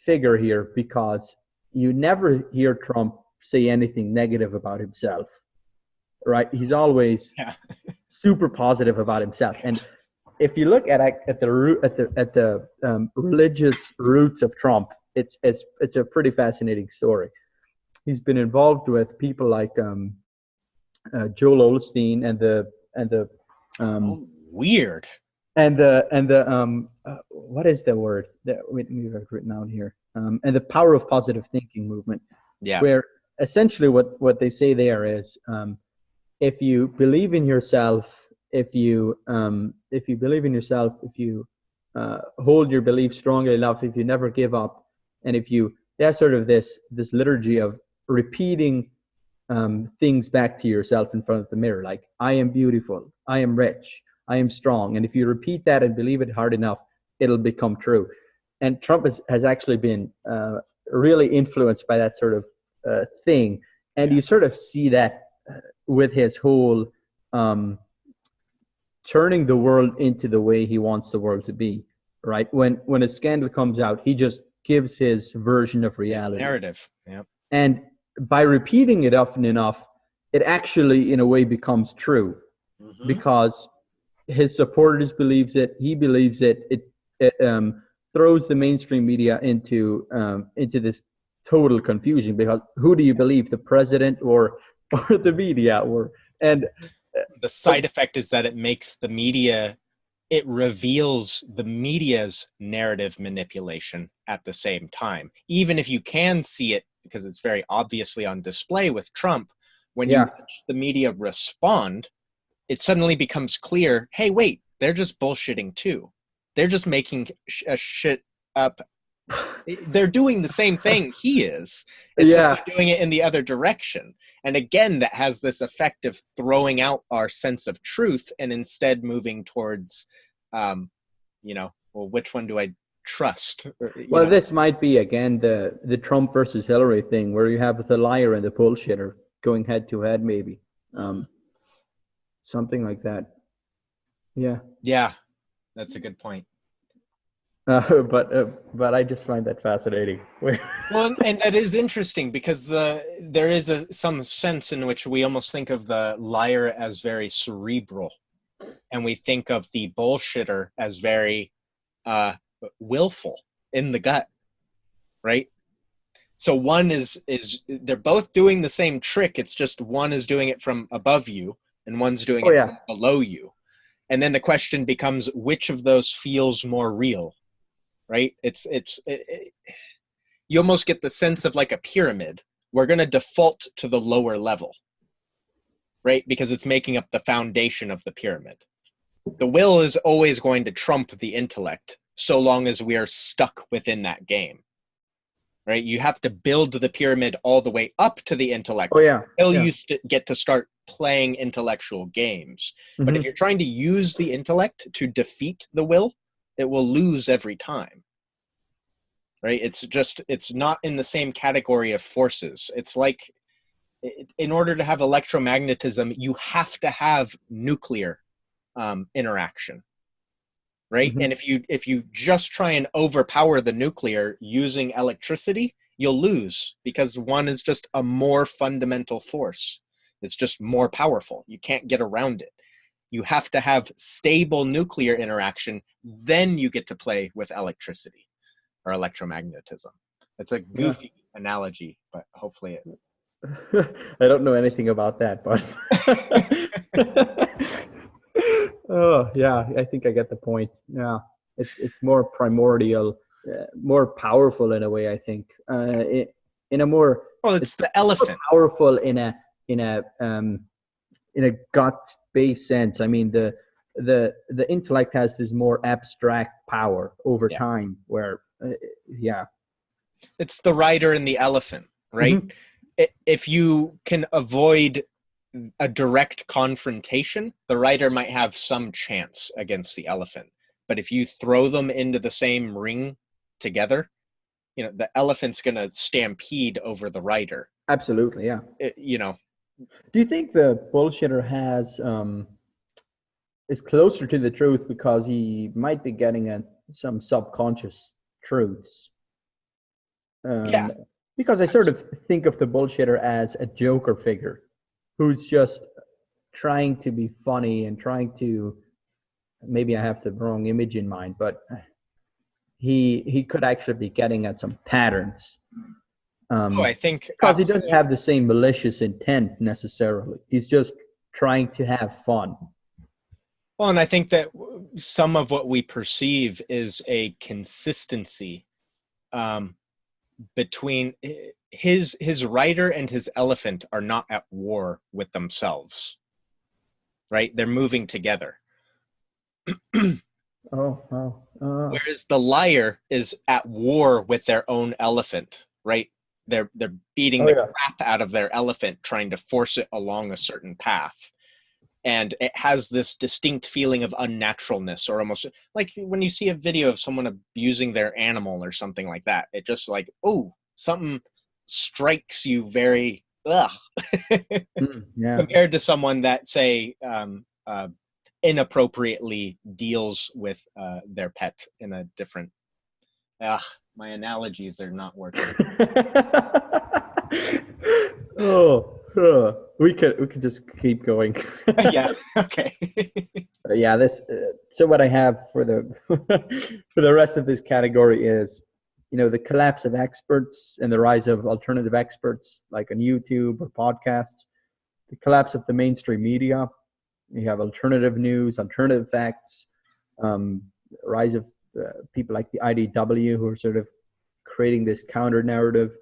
figure here because you never hear Trump say anything negative about himself, right? He's always super positive about himself. And if you look at the religious roots of Trump, it's a pretty fascinating story. He's been involved with people like Joel Osteen and the Weird. what is the word that we've written down here? And the power of positive thinking movement, Yeah. where essentially what they say there is, if you believe in yourself, if you believe in yourself, if you hold your belief strongly enough, if you never give up, and if you, there's sort of this liturgy of repeating things back to yourself in front of the mirror, like I am beautiful, I am rich, I am strong, and if you repeat that and believe it hard enough, it'll become true. And Trump has actually been really influenced by that sort of thing, and you sort of see that with his whole turning the world into the way he wants the world to be, right? When a scandal comes out, he just gives his version of reality. His narrative. Yeah. And by repeating it often enough, it actually, in a way, becomes true, because his supporters believes it. He believes it. It throws the mainstream media into this total confusion, because who do you believe, the president or the media? And The side effect is that it makes the media, it reveals the media's narrative manipulation at the same time. Even if you can see it, because it's very obviously on display with Trump, when you watch the media respond, it suddenly becomes clear, hey, wait, they're just bullshitting too. They're just making shit up. They're doing the same thing he is. It's just they're doing it in the other direction. And again, that has this effect of throwing out our sense of truth and instead moving towards, well, which one do I trust? Well, this might be, again, the Trump versus Hillary thing, where you have the liar and the bullshitter going head to head, maybe. Something like that. Yeah. Yeah, that's a good point. But I just find that fascinating. Well, and that is interesting, because there is some sense in which we almost think of the liar as very cerebral, and we think of the bullshitter as very willful in the gut, right? So one is they're both doing the same trick. It's just one is doing it from above you and one's doing it from below you. And then the question becomes, which of those feels more real, right? You almost get the sense of like a pyramid. We're going to default to the lower level, right? Because it's making up the foundation of the pyramid. The will is always going to trump the intellect so long as we are stuck within that game, right? You have to build the pyramid all the way up to the intellect until you get to start playing intellectual games. But if you're trying to use the intellect to defeat the will, it will lose every time, right? It's not in the same category of forces. It's like, in order to have electromagnetism, you have to have nuclear interaction, right? And if you just try and overpower the nuclear using electricity, you'll lose, because one is just a more fundamental force. It's just more powerful. You can't get around it. You have to have stable nuclear interaction, then you get to play with electricity or electromagnetism. It's a goofy analogy, but hopefully it... I don't know anything about that, but oh yeah, I think I get the point. Yeah, it's more primordial, more powerful in a way. I think in a more it's the elephant. Powerful in a gut-based sense. I mean, the intellect has this more abstract power over time, where it's the rider and the elephant, right? If you can avoid a direct confrontation, the rider might have some chance against the elephant. But if you throw them into the same ring together, the elephant's going to stampede over the rider. Absolutely, yeah. Do you think the bullshitter is closer to the truth because he might be getting at some subconscious truths? Because I sort of think of the bullshitter as a Joker figure who's just trying to be funny and trying to, maybe I have the wrong image in mind, but he could actually be getting at some patterns. I think because he doesn't have the same malicious intent necessarily. He's just trying to have fun. Well, and I think that some of what we perceive is a consistency between his rider and his elephant are not at war with themselves, right? They're moving together. Whereas the liar is at war with their own elephant, right? They're beating the crap out of their elephant, trying to force it along a certain path. And it has this distinct feeling of unnaturalness, or almost like when you see a video of someone abusing their animal or something like that. It just like, something strikes you very compared to someone that, say, inappropriately deals with their pet in a different... my analogies are not working. We could just keep going. Okay. So what I have for the rest of this category is, the collapse of experts and the rise of alternative experts, like on YouTube or podcasts. The collapse of the mainstream media. You have alternative news, alternative facts. Rise of people like the IDW, who are sort of creating this counter narrative,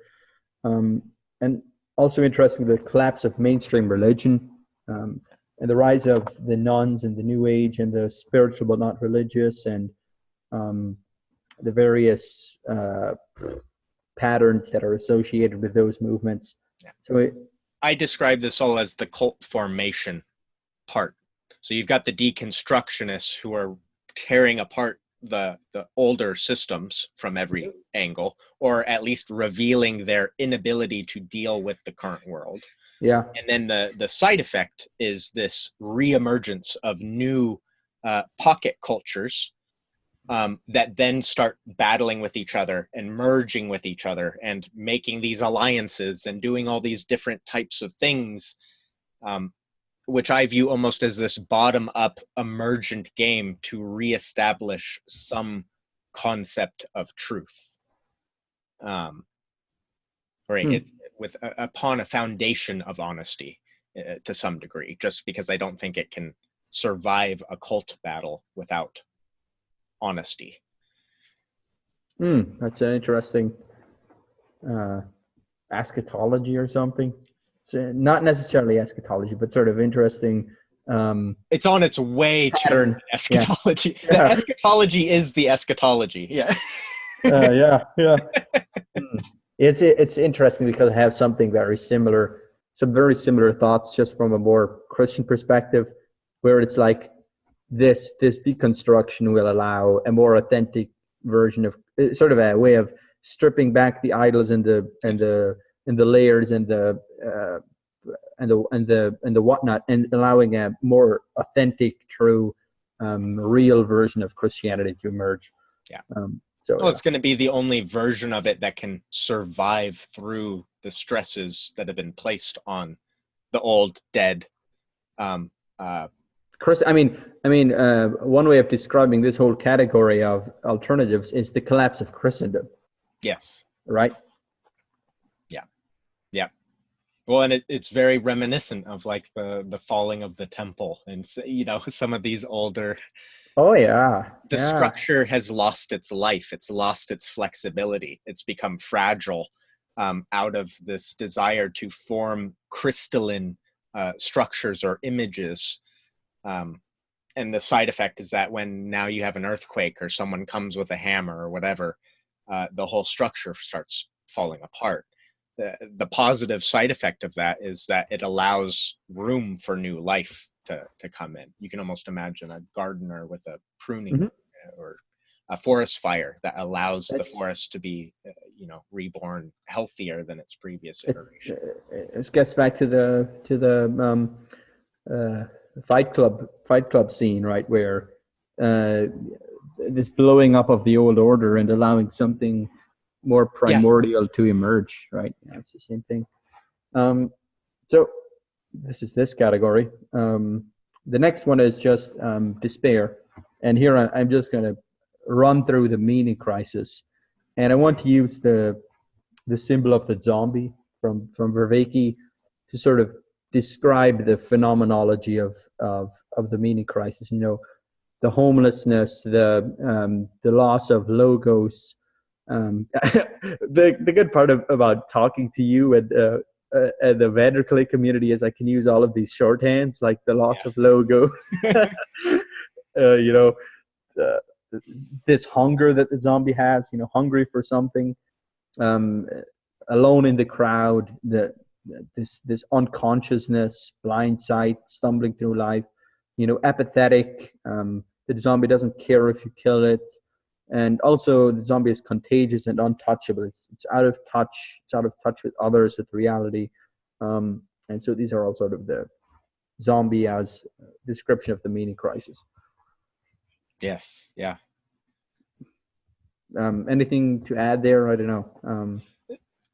and also interesting, the collapse of mainstream religion, and the rise of the nuns and the New Age and the spiritual but not religious, and the various patterns that are associated with those movements. So I describe this all as the cult formation part. So you've got the deconstructionists who are tearing apart the older systems from every angle, or at least revealing their inability to deal with the current world. And then the side effect is this reemergence of new pocket cultures that then start battling with each other and merging with each other and making these alliances and doing all these different types of things, which I view almost as this bottom-up emergent game to reestablish some concept of truth, upon a foundation of honesty to some degree, just because I don't think it can survive a cult battle without honesty. That's an interesting eschatology or something. So not necessarily eschatology, but sort of interesting it's on its way pattern. to eschatology. Yeah. The eschatology is the eschatology. Yeah. Yeah. It's interesting because I have some very similar thoughts, just from a more Christian perspective, where it's like this deconstruction will allow a more authentic version of, sort of a way of stripping back the idols and the layers and the whatnot, and allowing a more authentic, true, real version of Christianity to emerge. Yeah. It's going to be the only version of it that can survive through the stresses that have been placed on the old, dead. One way of describing this whole category of alternatives is the collapse of Christendom. Yes. Right. Yeah. Well, and it's very reminiscent of like the falling of the temple, and some of these older. Oh yeah. The structure has lost its life. It's lost its flexibility. It's become fragile out of this desire to form crystalline structures or images. And the side effect is that when now you have an earthquake or someone comes with a hammer or whatever, the whole structure starts falling apart. The positive side effect of that is that it allows room for new life to come in. You can almost imagine a gardener with a pruning or a forest fire that allows the forest to be, reborn healthier than its previous iteration. This gets back to the Fight Club scene, right, where this blowing up of the old order and allowing something more primordial to emerge, right? Yeah, it's the same thing. So this is this category. The next one is just despair, and here I'm just going to run through the meaning crisis, and I want to use the symbol of the zombie from Vervaeke to sort of describe the phenomenology of the meaning crisis. The homelessness, the loss of logos. The good part about talking to you and the Vanderclay community is I can use all of these shorthands, like the loss of logos. This hunger that the zombie has, hungry for something, alone in the crowd, this unconsciousness, blind sight, stumbling through life, apathetic. The zombie doesn't care if you kill it, and also the zombie is contagious and untouchable. It's out of touch. It's out of touch with others, with reality, and so these are all sort of the zombie as description of the meaning crisis. Yes. Yeah. Anything to add there? I don't know.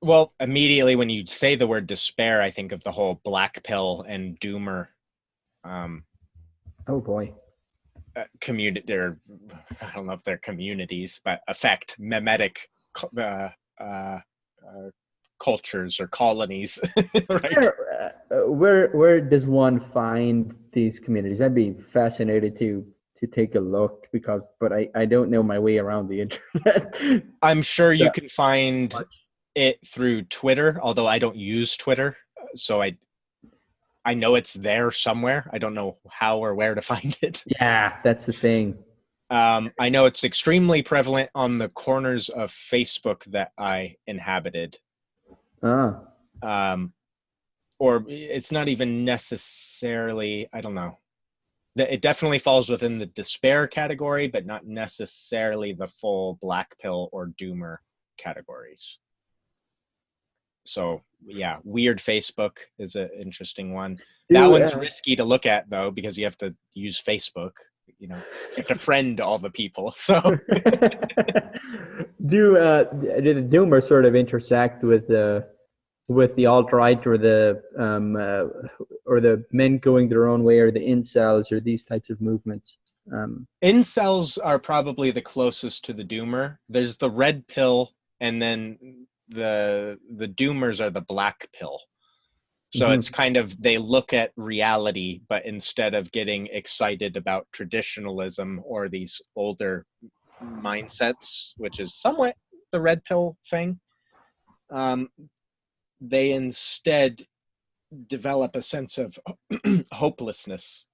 Well, immediately when you say the word despair, I think of the whole black pill and doomer. Oh boy. Community, or I don't know if they're communities, but affect memetic cultures or colonies. Right? Where does one find these communities? I'd be fascinated to take a look, but I don't know my way around the internet. I'm sure you can find it through Twitter, although I don't use Twitter, so I know it's there somewhere. I don't know how or where to find it. Yeah, that's the thing. I know it's extremely prevalent on the corners of Facebook that I inhabited. Or it's not even necessarily, I don't know. It definitely falls within the despair category, but not necessarily the full black pill or doomer categories. So yeah, weird Facebook is an interesting one. That one's risky to look at though, because you have to use Facebook. You have to friend all the people. So do the doomers sort of intersect with the alt-right or the men going their own way, or the incels, or these types of movements? Incels are probably the closest to the doomer. There's the red pill, and then the doomers are the black pill. So it's kind of, they look at reality, but instead of getting excited about traditionalism or these older mindsets, which is somewhat the red pill thing, they instead develop a sense of hopelessness,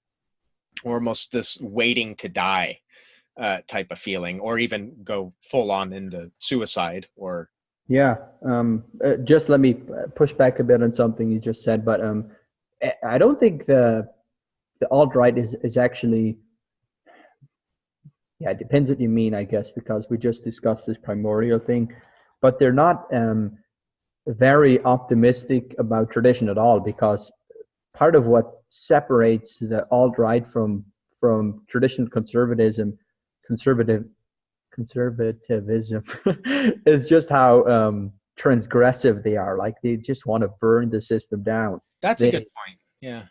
or almost this waiting to die type of feeling, or even go full on into suicide. Or just let me push back a bit on something you just said, but I don't think the alt-right is actually, it depends what you mean, I guess, because we just discussed this primordial thing, but they're not very optimistic about tradition at all, because part of what separates the alt-right from traditional conservatism is just how transgressive they are. Like, they just want to burn the system down. That's a good point. Yeah.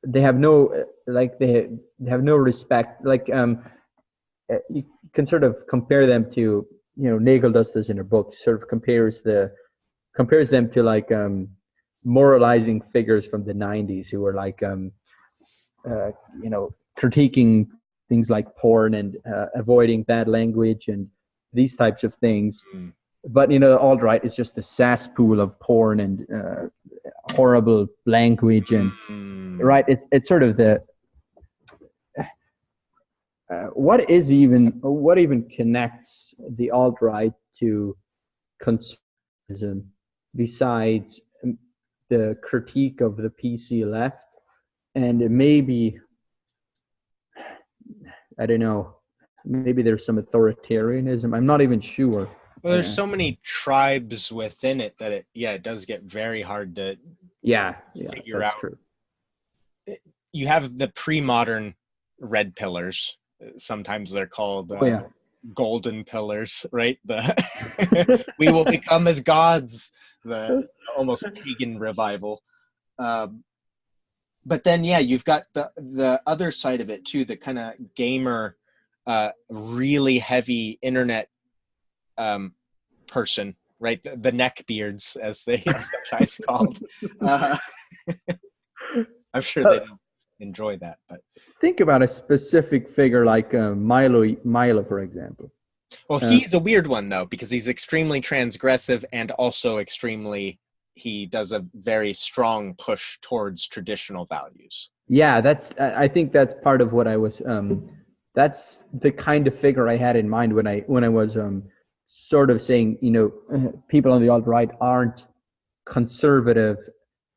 They have no they have no respect. Like, you can sort of compare them to, Nagel does this in her book, sort of compares them to like moralizing figures from the 90s who were like critiquing things like porn and avoiding bad language and these types of things. But alt-right is just a cesspool of porn and horrible language, and right, it's sort of the what even connects the alt-right to conservatism besides the critique of the PC left, and maybe, I don't know, maybe there's some authoritarianism. I'm not even sure. Well, there's so many tribes within it that it does get very hard to figure out. True. You have the pre-modern red pillars. Sometimes they're called golden pillars, right? We will become as gods, the almost pagan revival. But then, you've got the other side of it too, the kind of gamer, really heavy internet person, right? The neckbeards, as they are sometimes called. I'm sure they don't enjoy that, but think about a specific figure like Milo, for example. Well, he's a weird one though, because he's extremely transgressive and also he does a very strong push towards traditional values. Yeah, I think that's part of what I was. That's the kind of figure I had in mind when I was sort of saying, people on the alt-right aren't conservative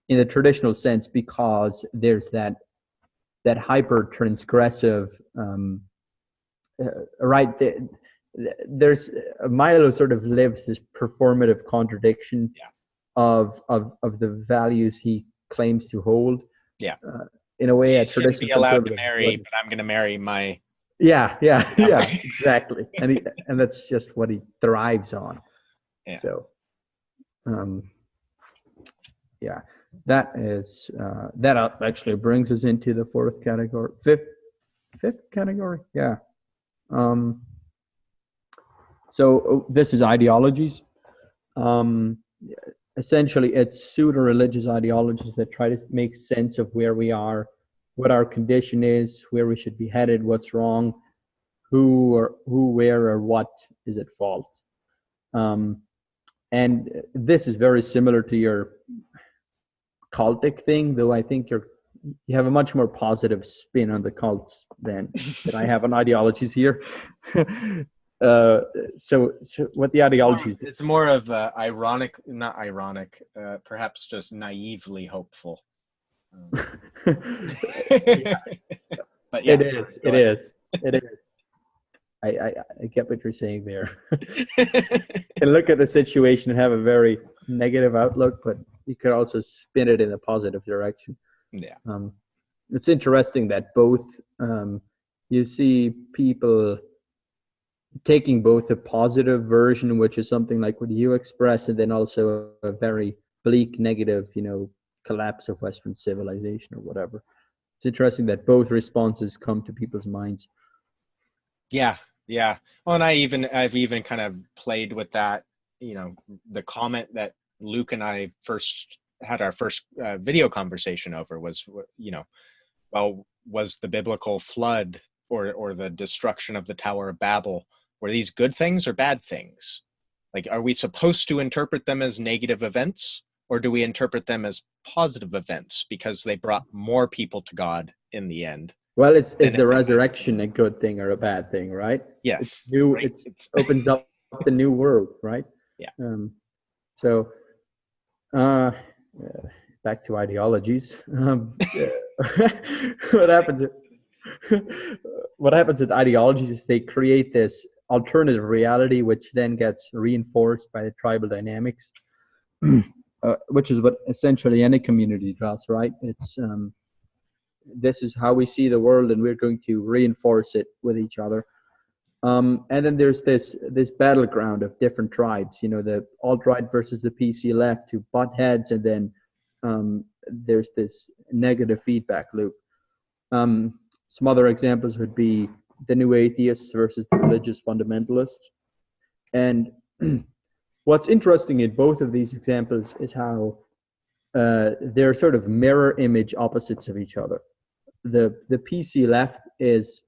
in the traditional sense because there's that hyper transgressive right. There's Milo sort of lives this performative contradiction of the values he claims to hold. Yeah. In a way, I shouldn't be allowed to marry, but I'm going to marry my. Yeah, exactly. And that's just what he thrives on. Yeah. So, that is that actually brings us into the fifth category. Yeah. So this is ideologies. Essentially, it's pseudo-religious ideologies that try to make sense of where we are, what our condition is, where we should be headed, what's wrong, who, where, or what is at fault. And this is very similar to your cultic thing, though I think you have a much more positive spin on the cults than I have on ideologies here. So what the ideologies? It's more of not ironic, perhaps just naively hopeful. But yeah, it is. I get what you're saying there. And look at the situation and have a very negative outlook, but you could also spin it in a positive direction. Yeah. It's interesting that both you see people taking both a positive version, which is something like what you express, and then also a very bleak negative, collapse of Western civilization or whatever. It's interesting that both responses come to people's minds. Yeah. Well, and I've even kind of played with that, the comment that Luke and I first had our first video conversation over was, well, was the biblical flood or the destruction of the Tower of Babel, were these good things or bad things? Like, are we supposed to interpret them as negative events, or do we interpret them as positive events because they brought more people to God in the end? Well, is the resurrection a good thing or a bad thing, right? Yes. It's new. Right? It opens up the new world, right? Yeah. So, back to ideologies. What happens? What happens with ideologies is they create this alternative reality, which then gets reinforced by the tribal dynamics, which is what essentially any community does, right? It's this is how we see the world, and we're going to reinforce it with each other. And then there's this battleground of different tribes, the alt-right versus the PC left, who butt heads, and then there's this negative feedback loop. Some other examples would be the new atheists versus the religious fundamentalists. And what's interesting in both of these examples is how they're sort of mirror image opposites of each other. The PC left is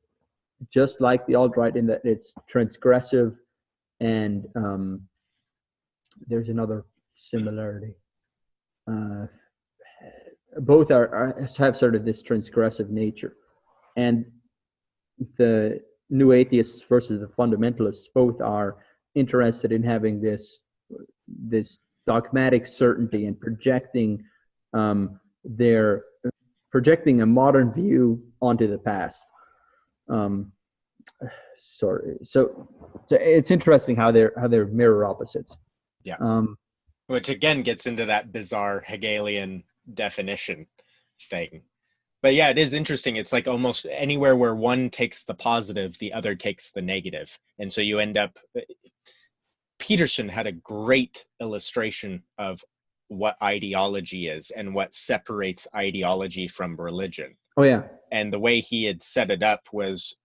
just like the alt-right in that it's transgressive, and there's another similarity. Both have sort of this transgressive nature, and the new atheists versus the fundamentalists both are interested in having this dogmatic certainty and projecting a modern view onto the past. So it's interesting how they're mirror opposites. Yeah. Which again gets into that bizarre Hegelian definition thing. But yeah, it is interesting. It's like almost anywhere where one takes the positive, the other takes the negative. And so you end up, Peterson had a great illustration of what ideology is and what separates ideology from religion. Oh yeah. And the way he had set it up was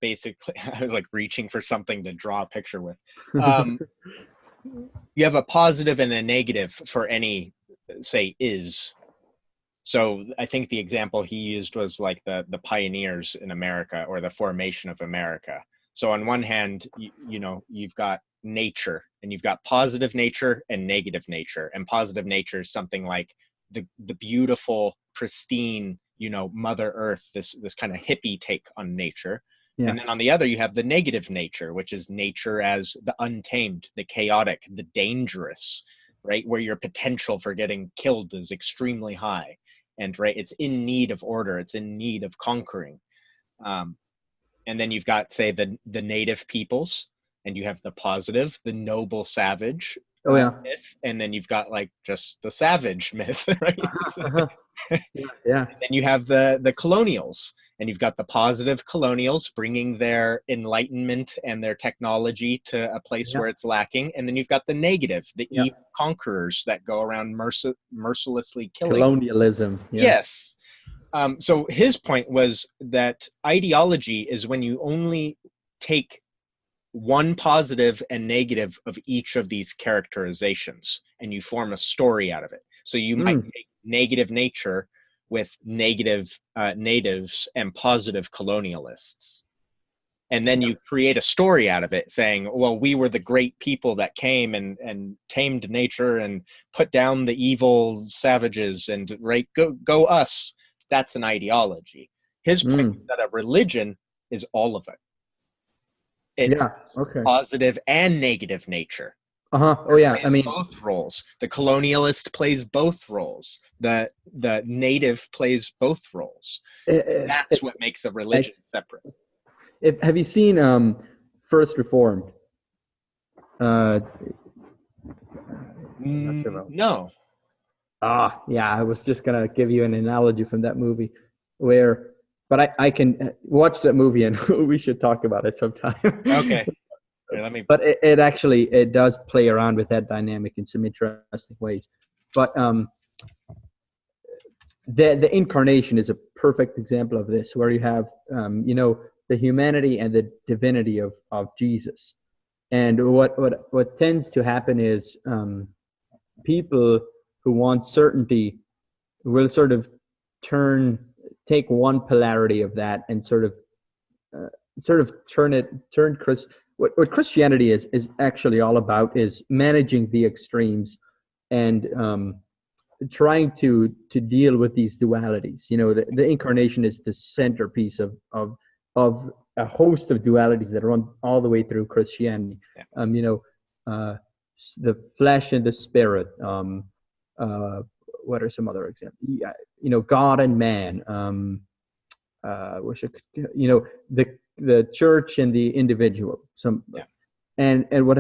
basically, I was like reaching for something to draw a picture with. You have a positive and a negative for any, say, is. So I think the example he used was like the pioneers in America, or the formation of America. So on one hand, you've got nature, and you've got positive nature and negative nature. And positive nature is something like the beautiful, pristine, Mother Earth, this kind of hippie take on nature. Yeah. And then on the other, you have the negative nature, which is nature as the untamed, the chaotic, the dangerous, right? Where your potential for getting killed is extremely high. And right, it's in need of order. It's in need of conquering. And then you've got, say, the native peoples, and you have the positive, the noble savage myth. And then you've got like just the savage myth, right? Yeah. And then you have the colonials, and you've got the positive colonials bringing their enlightenment and their technology to a place where it's lacking. And then you've got the negative, the evil conquerors that go around mercilessly killing. Colonialism. Yeah. Yes. So his point was that ideology is when you only take one positive and negative of each of these characterizations, and you form a story out of it. So you might take negative nature with negative natives and positive colonialists. And then you create a story out of it saying, well, we were the great people that came and tamed nature and put down the evil savages, and right, go us. That's an ideology. His point is that a religion is all of it. Positive and negative nature. Oh yeah. I mean, both roles. The colonialist plays both roles. The native plays both roles. That's what makes a religion separate. Have you seen First Reformed? No. Yeah. I was just gonna give you an analogy from that movie, but I can watch that movie, and we should talk about it sometime. Okay. Here, but it does play around with that dynamic in some interesting ways. But the incarnation is a perfect example of this, where you have the humanity and the divinity of Jesus. And what tends to happen is people who want certainty will sort of take one polarity of that and what Christianity is actually all about is managing the extremes and trying to deal with these dualities. The incarnation is the centerpiece of a host of dualities that run all the way through Christianity. The flesh and the spirit. What are some other examples? God and man. The church and the individual. And what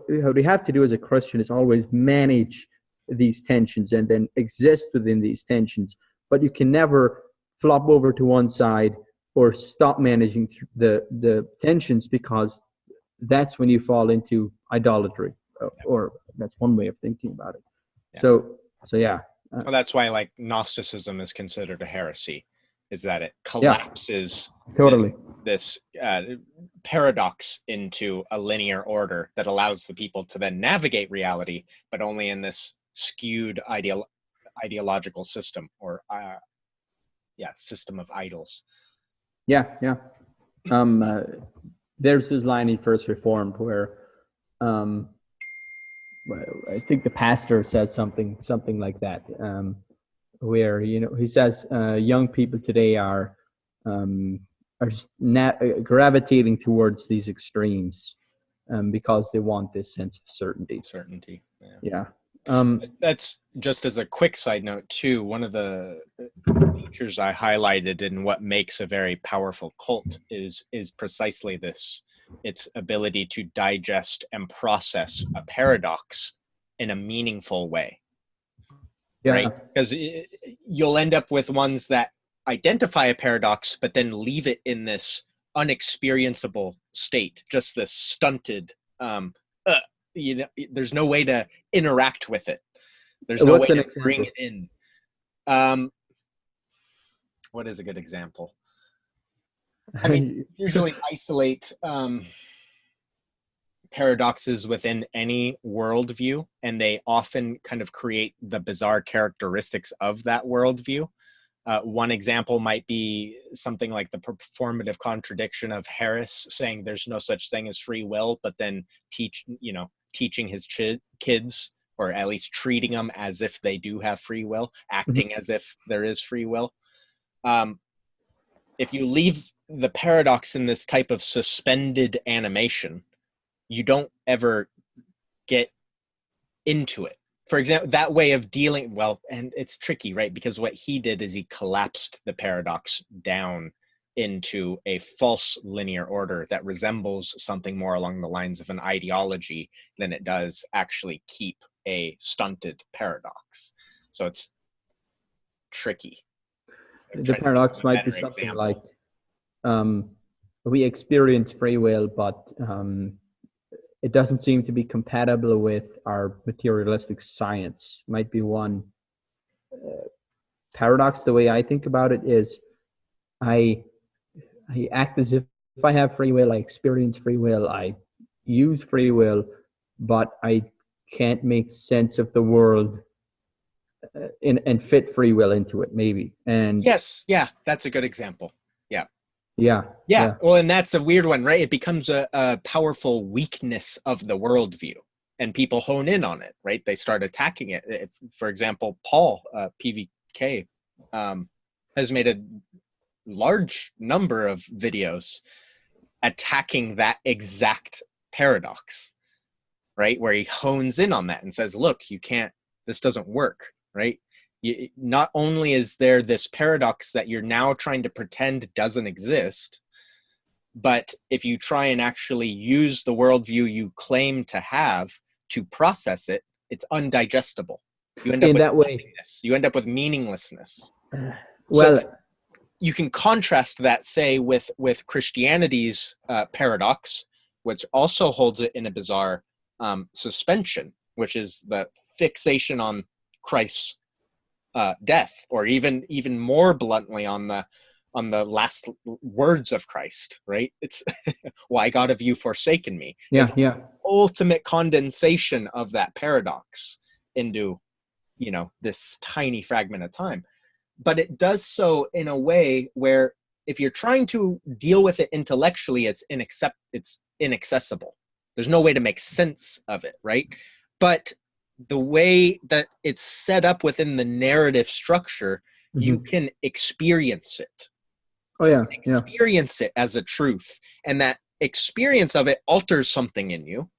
we have to do as a Christian is always manage these tensions and then exist within these tensions. But you can never flop over to one side or stop managing the tensions, because that's when you fall into idolatry, or that's one way of thinking about it. Yeah. So yeah. Well, that's why like Gnosticism is considered a heresy, is that it collapses this paradox into a linear order that allows the people to then navigate reality, but only in this skewed ideological system, or system of idols. There's this line in First Reformed where I think the pastor says something like that, where he says young people today are just gravitating towards these extremes because they want this sense of certainty. Yeah. That's just as a quick side note too. One of the features I highlighted in what makes a very powerful cult is precisely this: its ability to digest and process a paradox in a meaningful way. Yeah. Right? Because you'll end up with ones that identify a paradox, but then leave it in this unexperienceable state, just this stunted. There's no way to interact with it. There's no way to bring it in. What is a good example? I mean, usually isolate paradoxes within any worldview, and they often kind of create the bizarre characteristics of that worldview. One example might be something like the performative contradiction of Harris saying there's no such thing as free will, but then teaching his kids, or at least treating them as if they do have free will, acting as if there is free will. If you leave the paradox in this type of suspended animation, you don't ever get into it. For example, that way of dealing, and it's tricky, right? Because what he did is he collapsed the paradox down into a false linear order that resembles something more along the lines of an ideology than it does actually keep a stunted paradox. So it's tricky. The paradox might be something like, we experience free will, but it doesn't seem to be compatible with our materialistic science. Might be one paradox. The way I think about it is, I act as if I have free will, I experience free will, I use free will, but I can't make sense of the world and fit free will into it, maybe. And yes, that's a good example. Yeah. Well, and that's a weird one, right? It becomes a powerful weakness of the worldview, and people hone in on it, right? They start attacking it. For example, Paul, PVK, has made a large number of videos attacking that exact paradox, right? Where he hones in on that and says, look, this doesn't work, right? Not only is there this paradox that you're now trying to pretend doesn't exist, but if you try and actually use the worldview you claim to have to process it, it's undigestible. You end up with meaninglessness. So you can contrast that, say, with Christianity's paradox, which also holds it in a bizarre suspension, which is the fixation on Christ's death, or even more bluntly on the last words of Christ, right? It's why God have you forsaken me? Yeah. Ultimate condensation of that paradox into this tiny fragment of time. But it does so in a way where if you're trying to deal with it intellectually, it's inaccessible. There's no way to make sense of it, right? But the way that it's set up within the narrative structure, you can experience it. Oh yeah. Experience it as a truth. And that experience of it alters something in you.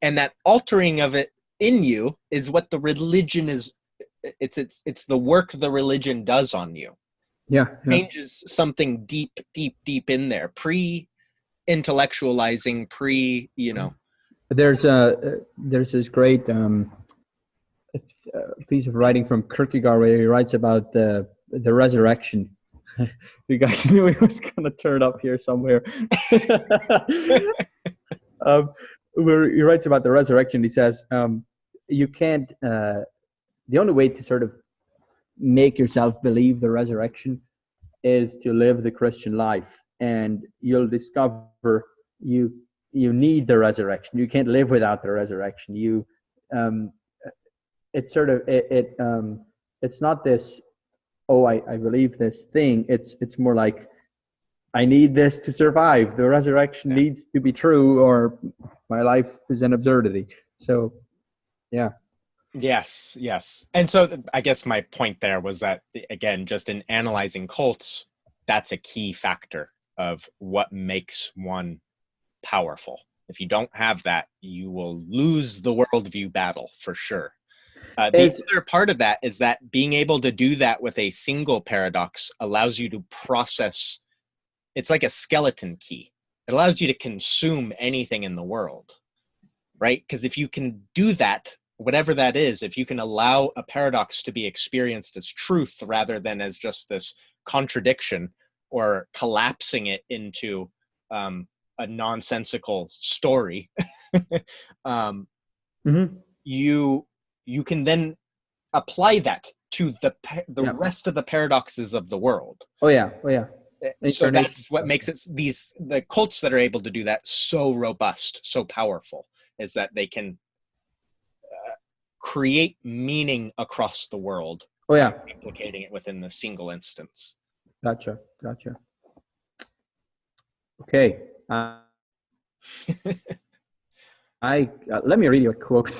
And that altering of it in you is what the religion is. It's the work the religion does on you. Yeah. Changes something deep in there, pre-intellectualizing, There's this great piece of writing from Kierkegaard where he writes about the resurrection. You guys knew he was going to turn up here somewhere. Where he writes about the resurrection, he says, you can't, the only way to sort of make yourself believe the resurrection is to live the Christian life. And you'll discover you need the resurrection. You can't live without the resurrection. It's sort of, it's not this, I believe this thing. It's more like, I need this to survive. The resurrection needs to be true, or my life is an absurdity. So, yeah. Yes. And so I guess my point there was that, again, just in analyzing cults, that's a key factor of what makes one powerful. If you don't have that, you will lose the worldview battle for sure. The other part of that is that being able to do that with a single paradox allows you to process. It's like a skeleton key. It allows you to consume anything in the world, right? Because if you can do that, whatever that is, if you can allow a paradox to be experienced as truth rather than as just this contradiction or collapsing it into a nonsensical story, you can then apply that to the rest of the paradoxes of the world. Oh yeah. So that's what makes it the cults that are able to do that so robust, so powerful, is that they can create meaning across the world. Oh yeah, implicating it within the single instance. Gotcha. Okay. Let me read you a quote.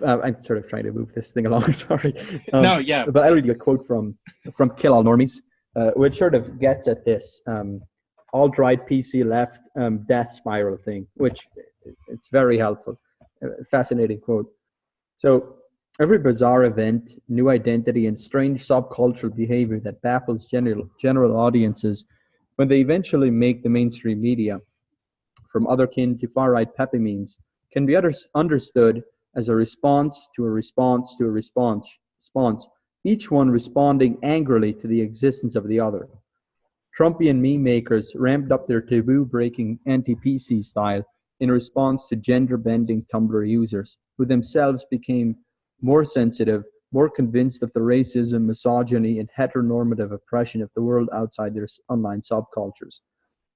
I'm sort of trying to move this thing along. Sorry. No, yeah. But I'll read you a quote from Kill All Normies, which sort of gets at this alt-right PC left death spiral thing, which it's very helpful. Fascinating quote. So, every bizarre event, new identity, and strange subcultural behavior that baffles general audiences when they eventually make the mainstream media, from otherkin to far-right peppy memes, can be understood as a response to a response to a response, each one responding angrily to the existence of the other. Trumpian meme makers ramped up their taboo-breaking anti-PC style in response to gender-bending Tumblr users, who themselves became more sensitive, more convinced of the racism, misogyny, and heteronormative oppression of the world outside their online subcultures.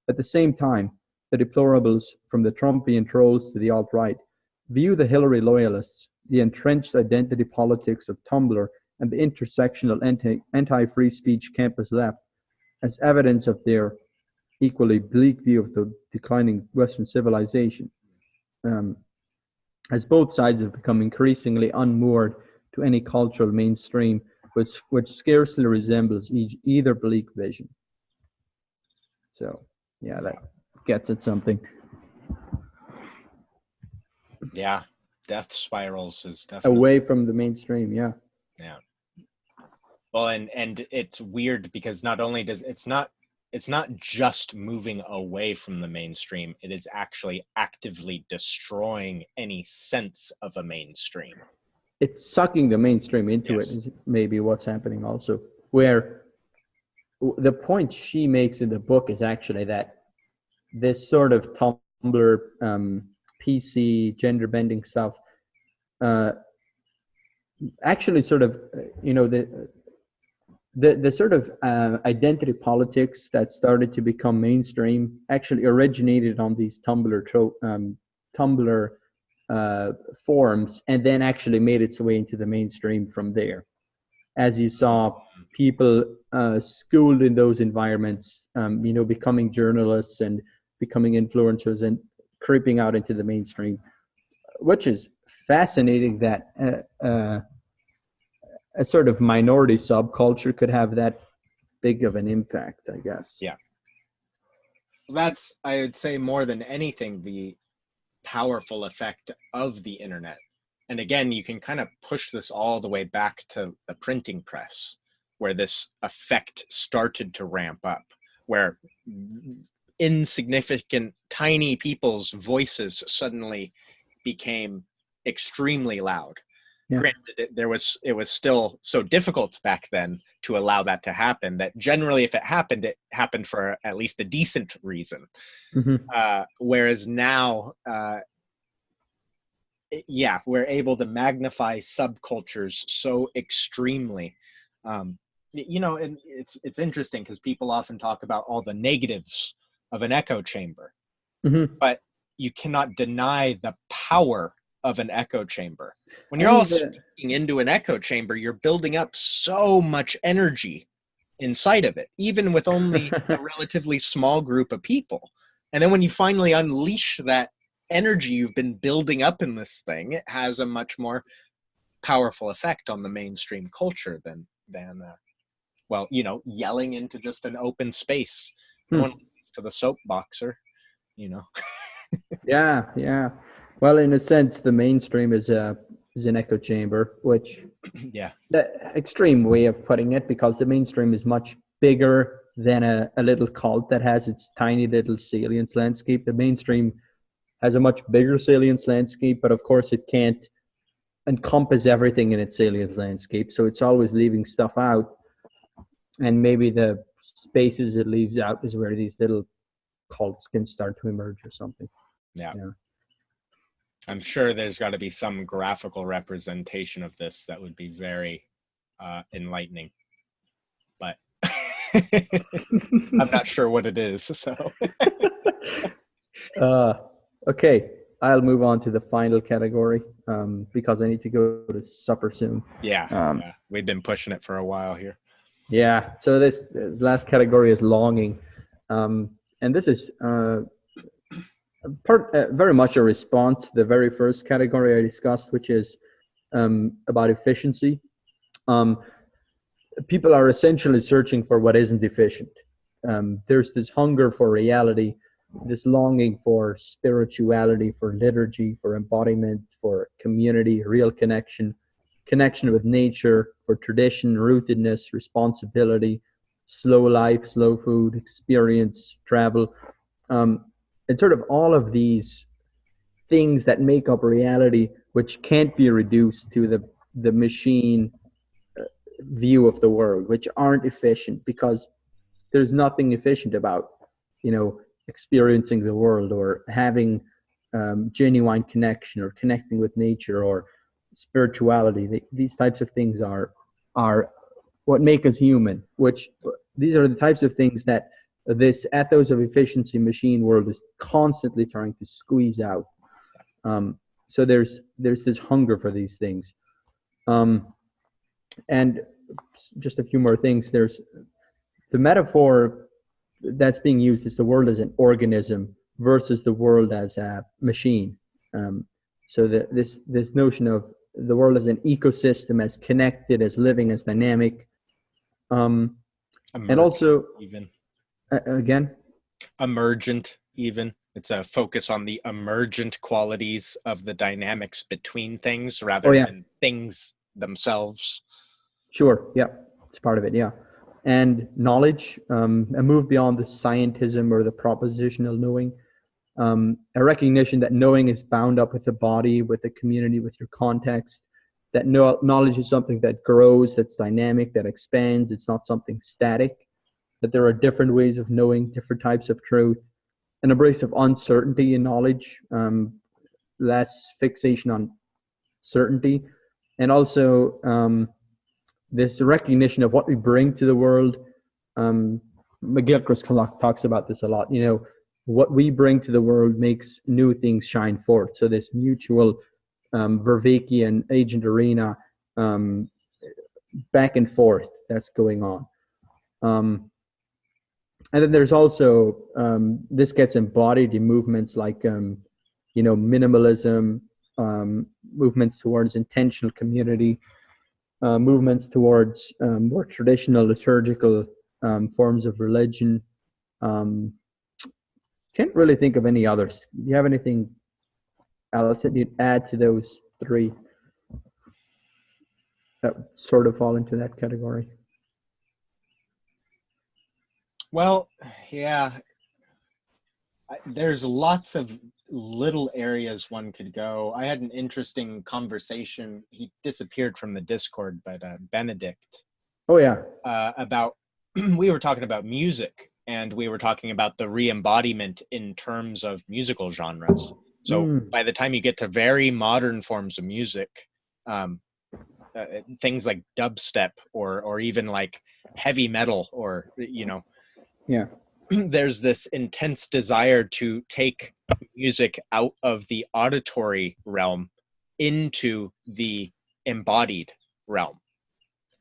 At the same time, the deplorables, from the Trumpian trolls to the alt-right, view the Hillary loyalists, the entrenched identity politics of Tumblr, and the intersectional anti-free speech campus left as evidence of their equally bleak view of the declining Western civilization, as both sides have become increasingly unmoored to any cultural mainstream which scarcely resembles either bleak vision. So, yeah, that gets at something. Yeah, death spirals is definitely away from the mainstream. Yeah. Well, and it's weird because not only does it's not just moving away from the mainstream, it is actually actively destroying any sense of a mainstream. It's sucking the mainstream into it is maybe what's happening also, where the point she makes in the book is actually that this sort of Tumblr, PC, gender bending stuff, actually sort of, the sort of identity politics that started to become mainstream actually originated on these Tumblr forms, and then actually made its way into the mainstream from there. As you saw, people schooled in those environments, becoming journalists and becoming influencers and creeping out into the mainstream, which is fascinating that a sort of minority subculture could have that big of an impact, I guess. Yeah. That's, I would say, more than anything, the powerful effect of the internet. And again, you can kind of push this all the way back to the printing press, where this effect started to ramp up, where insignificant, tiny people's voices suddenly became extremely loud. Yeah. Granted, it was still so difficult back then to allow that to happen, that generally if it happened for at least a decent reason. Mm-hmm. Whereas now, we're able to magnify subcultures so extremely. And it's interesting because people often talk about all the negatives of an echo chamber, mm-hmm. but you cannot deny the power of an echo chamber. When you're all speaking into an echo chamber, you're building up so much energy inside of it, even with only a relatively small group of people. And then when you finally unleash that energy you've been building up in this thing, it has a much more powerful effect on the mainstream culture than yelling into just an open space. No one listens to the soapboxer, Yeah. Well, in a sense, the mainstream is an echo chamber, which the extreme way of putting it, because the mainstream is much bigger than a little cult that has its tiny little salience landscape. The mainstream has a much bigger salience landscape, but of course it can't encompass everything in its salience landscape. So it's always leaving stuff out. And maybe the spaces it leaves out is where these little cults can start to emerge or something. Yeah. I'm sure there's got to be some graphical representation of this that would be very enlightening. But I'm not sure what it is. So. Okay, I'll move on to the final category because I need to go to supper soon. Yeah, we've been pushing it for a while here. Yeah, so this last category is longing. And this is very much a response to the very first category I discussed, which is about efficiency. People are essentially searching for what isn't efficient. There's this hunger for reality, this longing for spirituality, for liturgy, for embodiment, for community, real connection with nature, for tradition, rootedness, responsibility, slow life, slow food, experience, travel. And sort of all of these things that make up reality, which can't be reduced to the machine view of the world, which aren't efficient, because there's nothing efficient about, experiencing the world or having genuine connection or connecting with nature or spirituality. These types of things are what make us human, which these are the types of things that this ethos of efficiency machine world is constantly trying to squeeze out. So there's this hunger for these things. And just a few more things. There's the metaphor that's being used is the world as an organism versus the world as a machine. So this notion of the world as an ecosystem, as connected, as living, as dynamic. And also even again, emergent even. It's a focus on the emergent qualities of the dynamics between things rather than things themselves. Sure. Yeah. It's part of it. Yeah. And knowledge, a move beyond the scientism or the propositional knowing, a recognition that knowing is bound up with the body, with the community, with your context, that knowledge is something that grows, that's dynamic, that expands. It's not something static, that there are different ways of knowing, different types of truth, an embrace of uncertainty in knowledge, less fixation on certainty, and also this recognition of what we bring to the world. McGilchrist talks about this a lot. what we bring to the world makes new things shine forth. So this mutual Vervaekean agent arena back and forth that's going on. And then there's also this gets embodied in movements like minimalism, movements towards intentional community, movements towards more traditional liturgical forms of religion. Can't really think of any others. Do you have anything else that you'd add to those three that sort of fall into that category? Well, yeah, there's lots of little areas one could go. I had an interesting conversation. He disappeared from the Discord, but Benedict. Oh, yeah. About, we were talking about music, and we were talking about the re-embodiment in terms of musical genres. So by the time you get to very modern forms of music, things like dubstep or even like heavy metal or, yeah, there's this intense desire to take music out of the auditory realm into the embodied realm,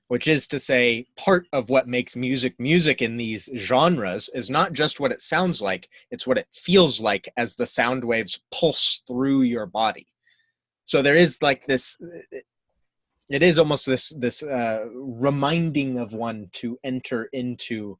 which is to say part of what makes music in these genres is not just what it sounds like, it's what it feels like as the sound waves pulse through your body. So there is like this, it is almost this reminding of one to enter into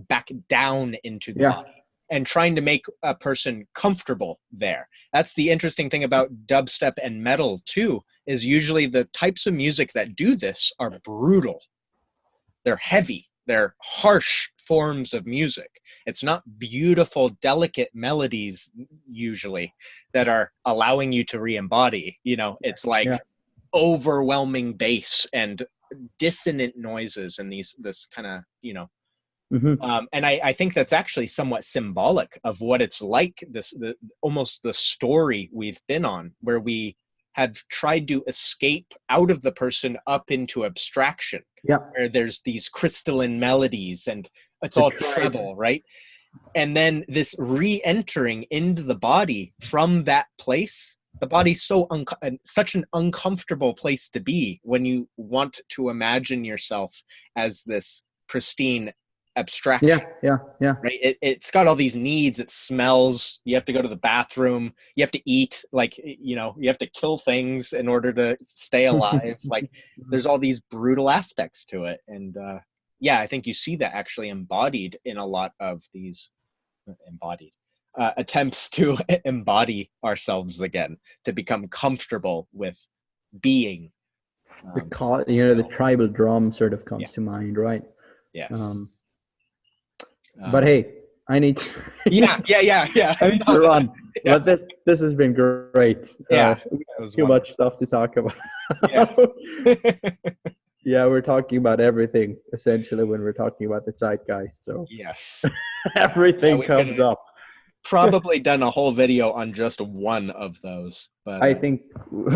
back down into the body and trying to make a person comfortable there. That's the interesting thing about dubstep and metal too, is usually the types of music that do this are brutal. They're heavy. They're harsh forms of music. It's not beautiful, delicate melodies usually that are allowing you to re-embody. It's like overwhelming bass and dissonant noises and this kind of, and I think that's actually somewhat symbolic of what it's like, almost the story we've been on, where we have tried to escape out of the person up into abstraction, where there's these crystalline melodies and it's all treble, right? And then this re-entering into the body from that place, the body's such an uncomfortable place to be when you want to imagine yourself as this pristine abstraction. Right. It's got all these needs. It smells. You have to go to the bathroom. You have to eat. Like, you have to kill things in order to stay alive. Like, there's all these brutal aspects to it. And I think you see that actually embodied in a lot of these attempts to embody ourselves again, to become comfortable with being. The tribal drum sort of comes to mind, right? Yes. But hey, I need to yeah. I need to run. But this has been great. Yeah. Too much stuff to talk about. We're talking about everything essentially when we're talking about the Zeitgeist. So yes. Everything comes up. Probably done a whole video on just one of those. But I think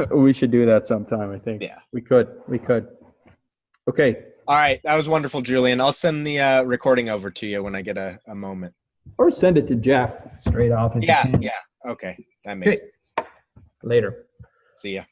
we should do that sometime, I think. Yeah. We could. Okay. All right. That was wonderful, Julian. I'll send the recording over to you when I get a moment. Or send it to Jeff straight off. Yeah. Okay. That makes sense. Later. See ya.